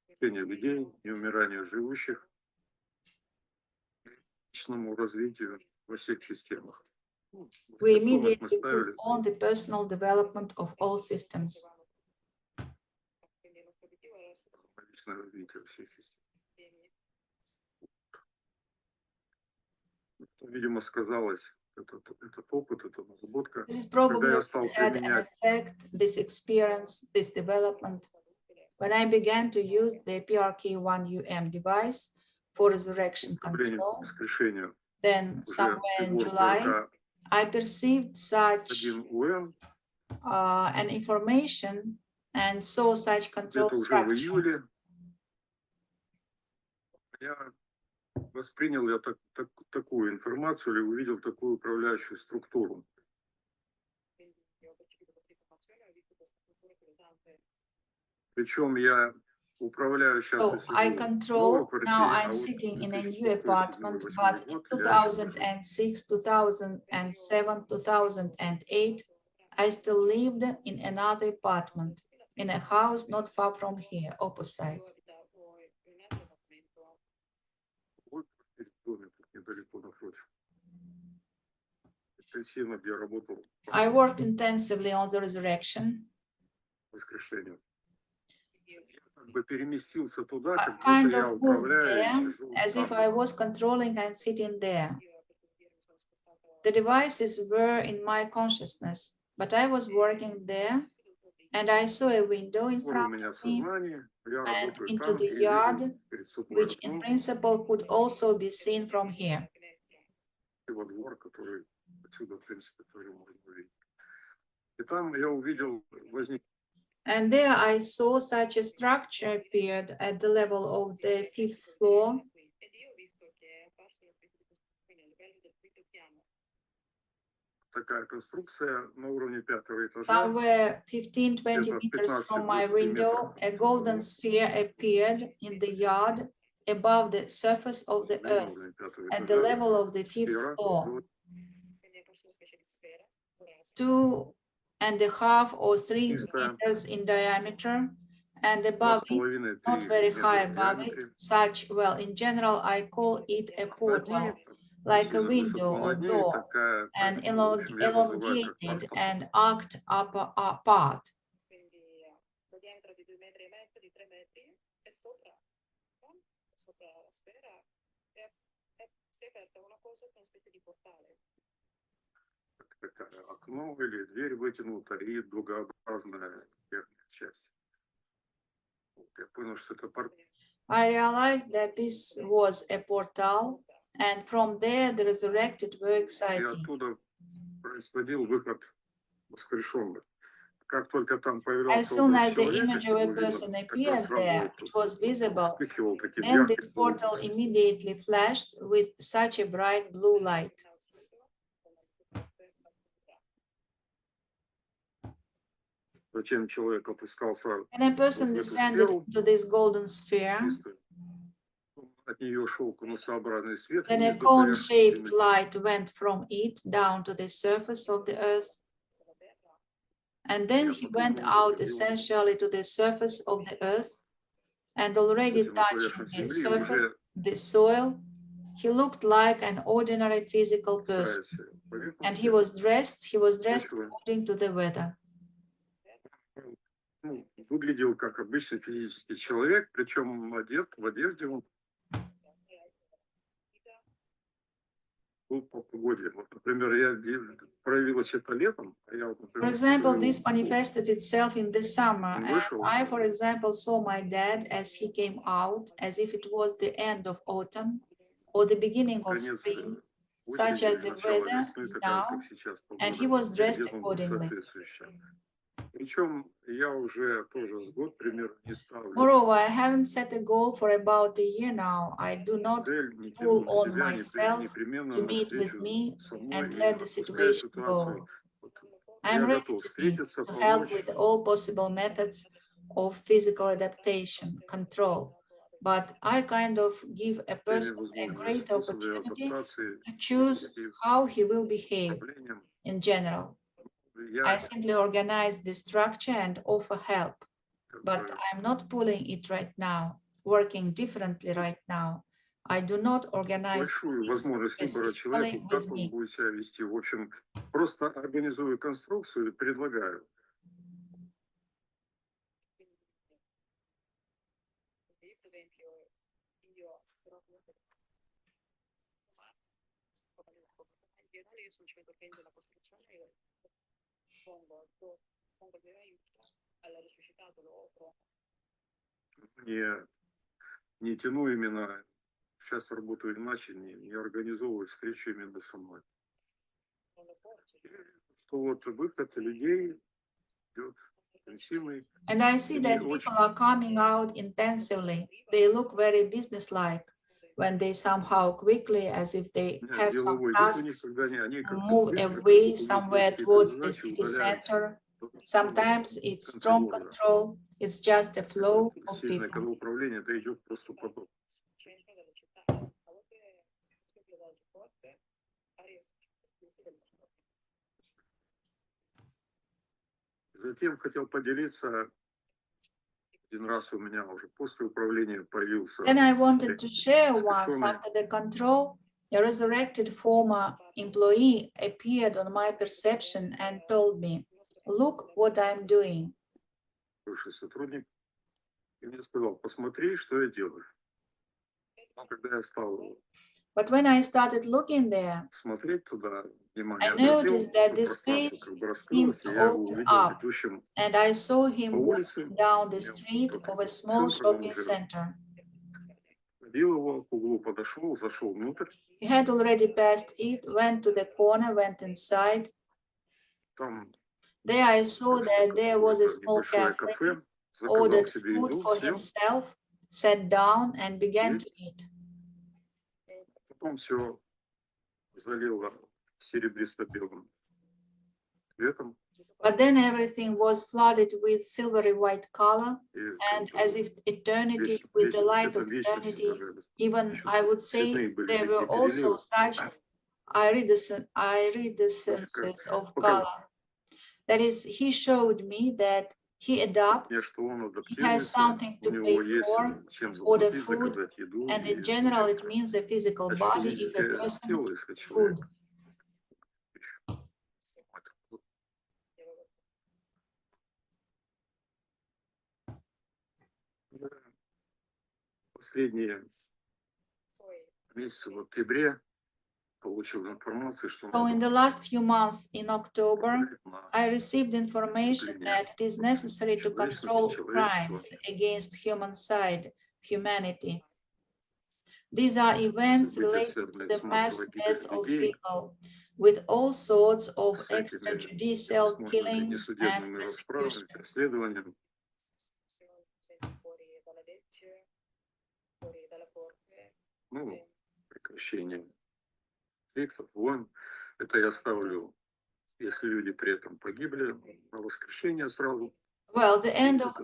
воскрешению людей, неумиранию живущих, личному развитию во всех системах. We immediately put on the personal development of all systems. Личное развитие всех систем. Видимо, сказалось этот опыт, эта наработка. This is probably Когда я стал had an применять effect, this experience, this development, when I began to use the PRK1UM device for resurrection control. воскрешению Then somewhere in July, I perceived such an information and saw such control structure. Я воспринял я такую информацию или увидел такую управляющую структуру. Причем я управляю сейчас. So I control, now I'm sitting in a new apartment, but in 2006, 2007, 2008, I still lived in another apartment, in a house not far from here, opposite. I worked intensively on the resurrection. I kind of moved there as if I was controlling and sitting there. The devices were in my consciousness, but I was working there, and I saw a window in front of me and into the yard, which in principle could also be seen from here. And there I saw such a structure appeared at the level of the 5th floor. Somewhere 15-20 meters from my window, a golden sphere appeared in the yard above the surface of the earth at the level of the 5th floor. 2.5 or 3 meters in diameter, and above it, not very high above it, such, well, in general, I call it a portal, like a window or door, an elongated and arced upper part. Окно или дверь вытянута и дугообразная верхняя часть. Я понял, что это портал. I realized that this was a portal, and from there the resurrected were exciting. И оттуда происходил выход воскрешенных. Как только там появлялся as soon as the image of a person appeared there, it was visible, and this portal immediately flashed with such a bright blue light. And a person descended to this golden sphere, от нее шел конусообразный свет. Then a cone-shaped light went from it down to the surface of the earth. And then he went out essentially to the surface of the earth, and already touching the surface, the soil, he looked like an ordinary physical person. And he was dressed according to the weather. Выглядел как обычный физический человек, причем одет в одежде он был по погоде. Вот, например, проявилось это летом. For example, this manifested itself in the summer. And I, for example, saw my dad as he came out, as if it was the end of autumn or the beginning of spring, such as the weather is now, and he was dressed accordingly. Moreover, I haven't set a goal for about a year now. I do not pull on myself to meet with me and let the situation go. I am ready to help with all possible methods of physical adaptation, control, but I kind of give a person a great opportunity to choose how he will behave in general. I simply organize the structure and offer help, but I'm not pulling it right now, working differently right now. I do not organize specifically with me. В общем, просто организую конструкцию и предлагаю. Не тяну именно, сейчас работаю иначе, не организовываю встречу именно со мной. Что вот выход людей идет интенсивный. And I see that people are coming out intensively. They look very businesslike when they somehow quickly, as if they have some tasks, move away somewhere towards the city center. Sometimes it's strong control, it's just a flow of people. Затем хотел поделиться, один раз у меня уже после управления появился. Then I wanted to share once after the control, a resurrected former employee appeared on my perception and told me, "Look what I'm doing." Бывший сотрудник, и мне сказал, посмотри, что я делаю. Когда я стал But when I started looking there, смотреть туда, внимание I обратил, noticed that the пространство space как бы seemed раскрылось, и to я его open увидел up, идущим and I saw him по улице. walking down the street of a small shopping center. Ходил его, к углу подошел, зашел внутрь. He had already passed it, went to the corner, went inside. Там There I saw that there was a small cafe, ordered food for himself, sat down and began to eat. Потом все залило серебристо-белым цветом. But then everything was flooded with silvery white color, and as if eternity, with the light of eternity, even I would say there were also such iridescences of color. That is, he showed me that he adapts, he has something to pay for the food, and in general it means a physical body if a person eats food. Последние месяцы в октябре получил информацию, что So in the last few months in October, I received information that it is necessary to control crimes against humanity. These are events related to the mass death of people, with all sorts of extrajudicial killings and persecution. Ну, прекращение конфликтов, войн, это я ставлю, если люди при этом погибли, на воскрешение сразу. Well, the end of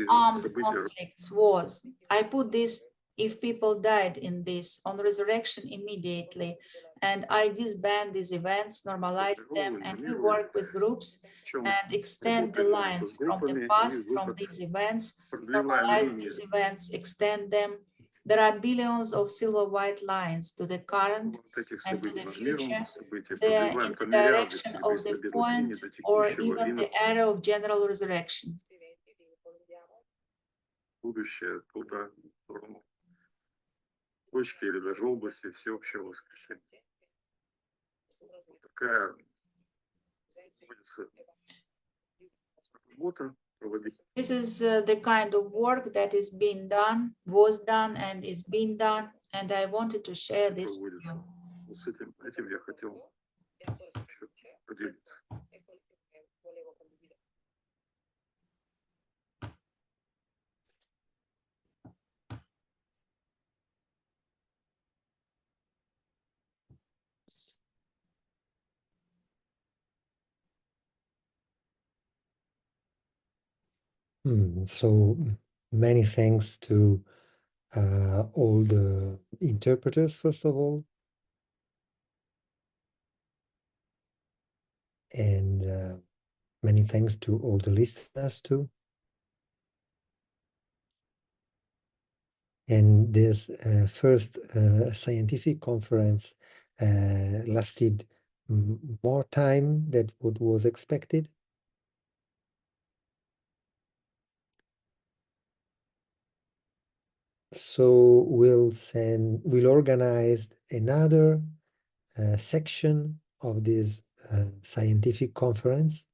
armed conflicts, wars. I put this if people died in this, on resurrection immediately, and I disband these events, normalize them, and we work with groups and extend the lines from the past, from these events, normalize these events, extend them. There are billions of silver white lines to the current and to the future. They are in the direction of the point or even the era of general resurrection. Будущее туда, в сторону точки или даже области всеобщего воскрешения. Такая работа проводить. This is the kind of work that is being done, was done, and is being done, and I wanted to share this with you. С этим я хотел поделиться. So many thanks to all the interpreters, first of all, and many thanks to all the listeners too. And this first scientific conference lasted more time than what was expected. So we'll organize another section of this scientific conference.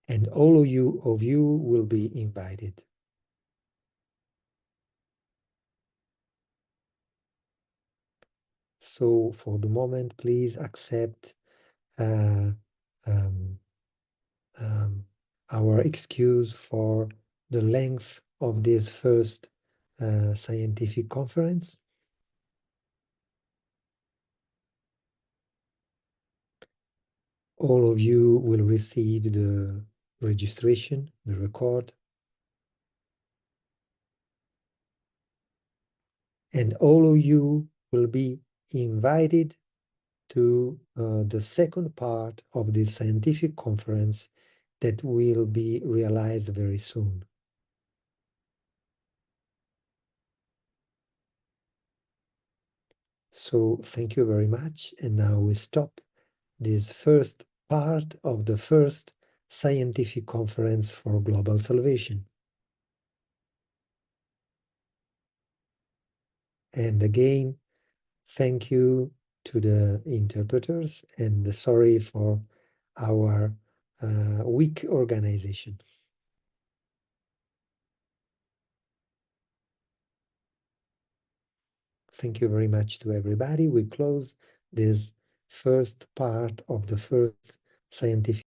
And all of you will be invited. So for the moment, please accept our excuse for the length of this first scientific conference. All of you will receive the registration, the record. And all of you will be invited to the second part of this scientific conference that will be realized very soon. So thank you very much. And now we stop this first part of the first scientific conference for global salvation. And again, thank you to the interpreters, and sorry for our weak organization. Thank you very much to everybody. We close this first part of the first scientific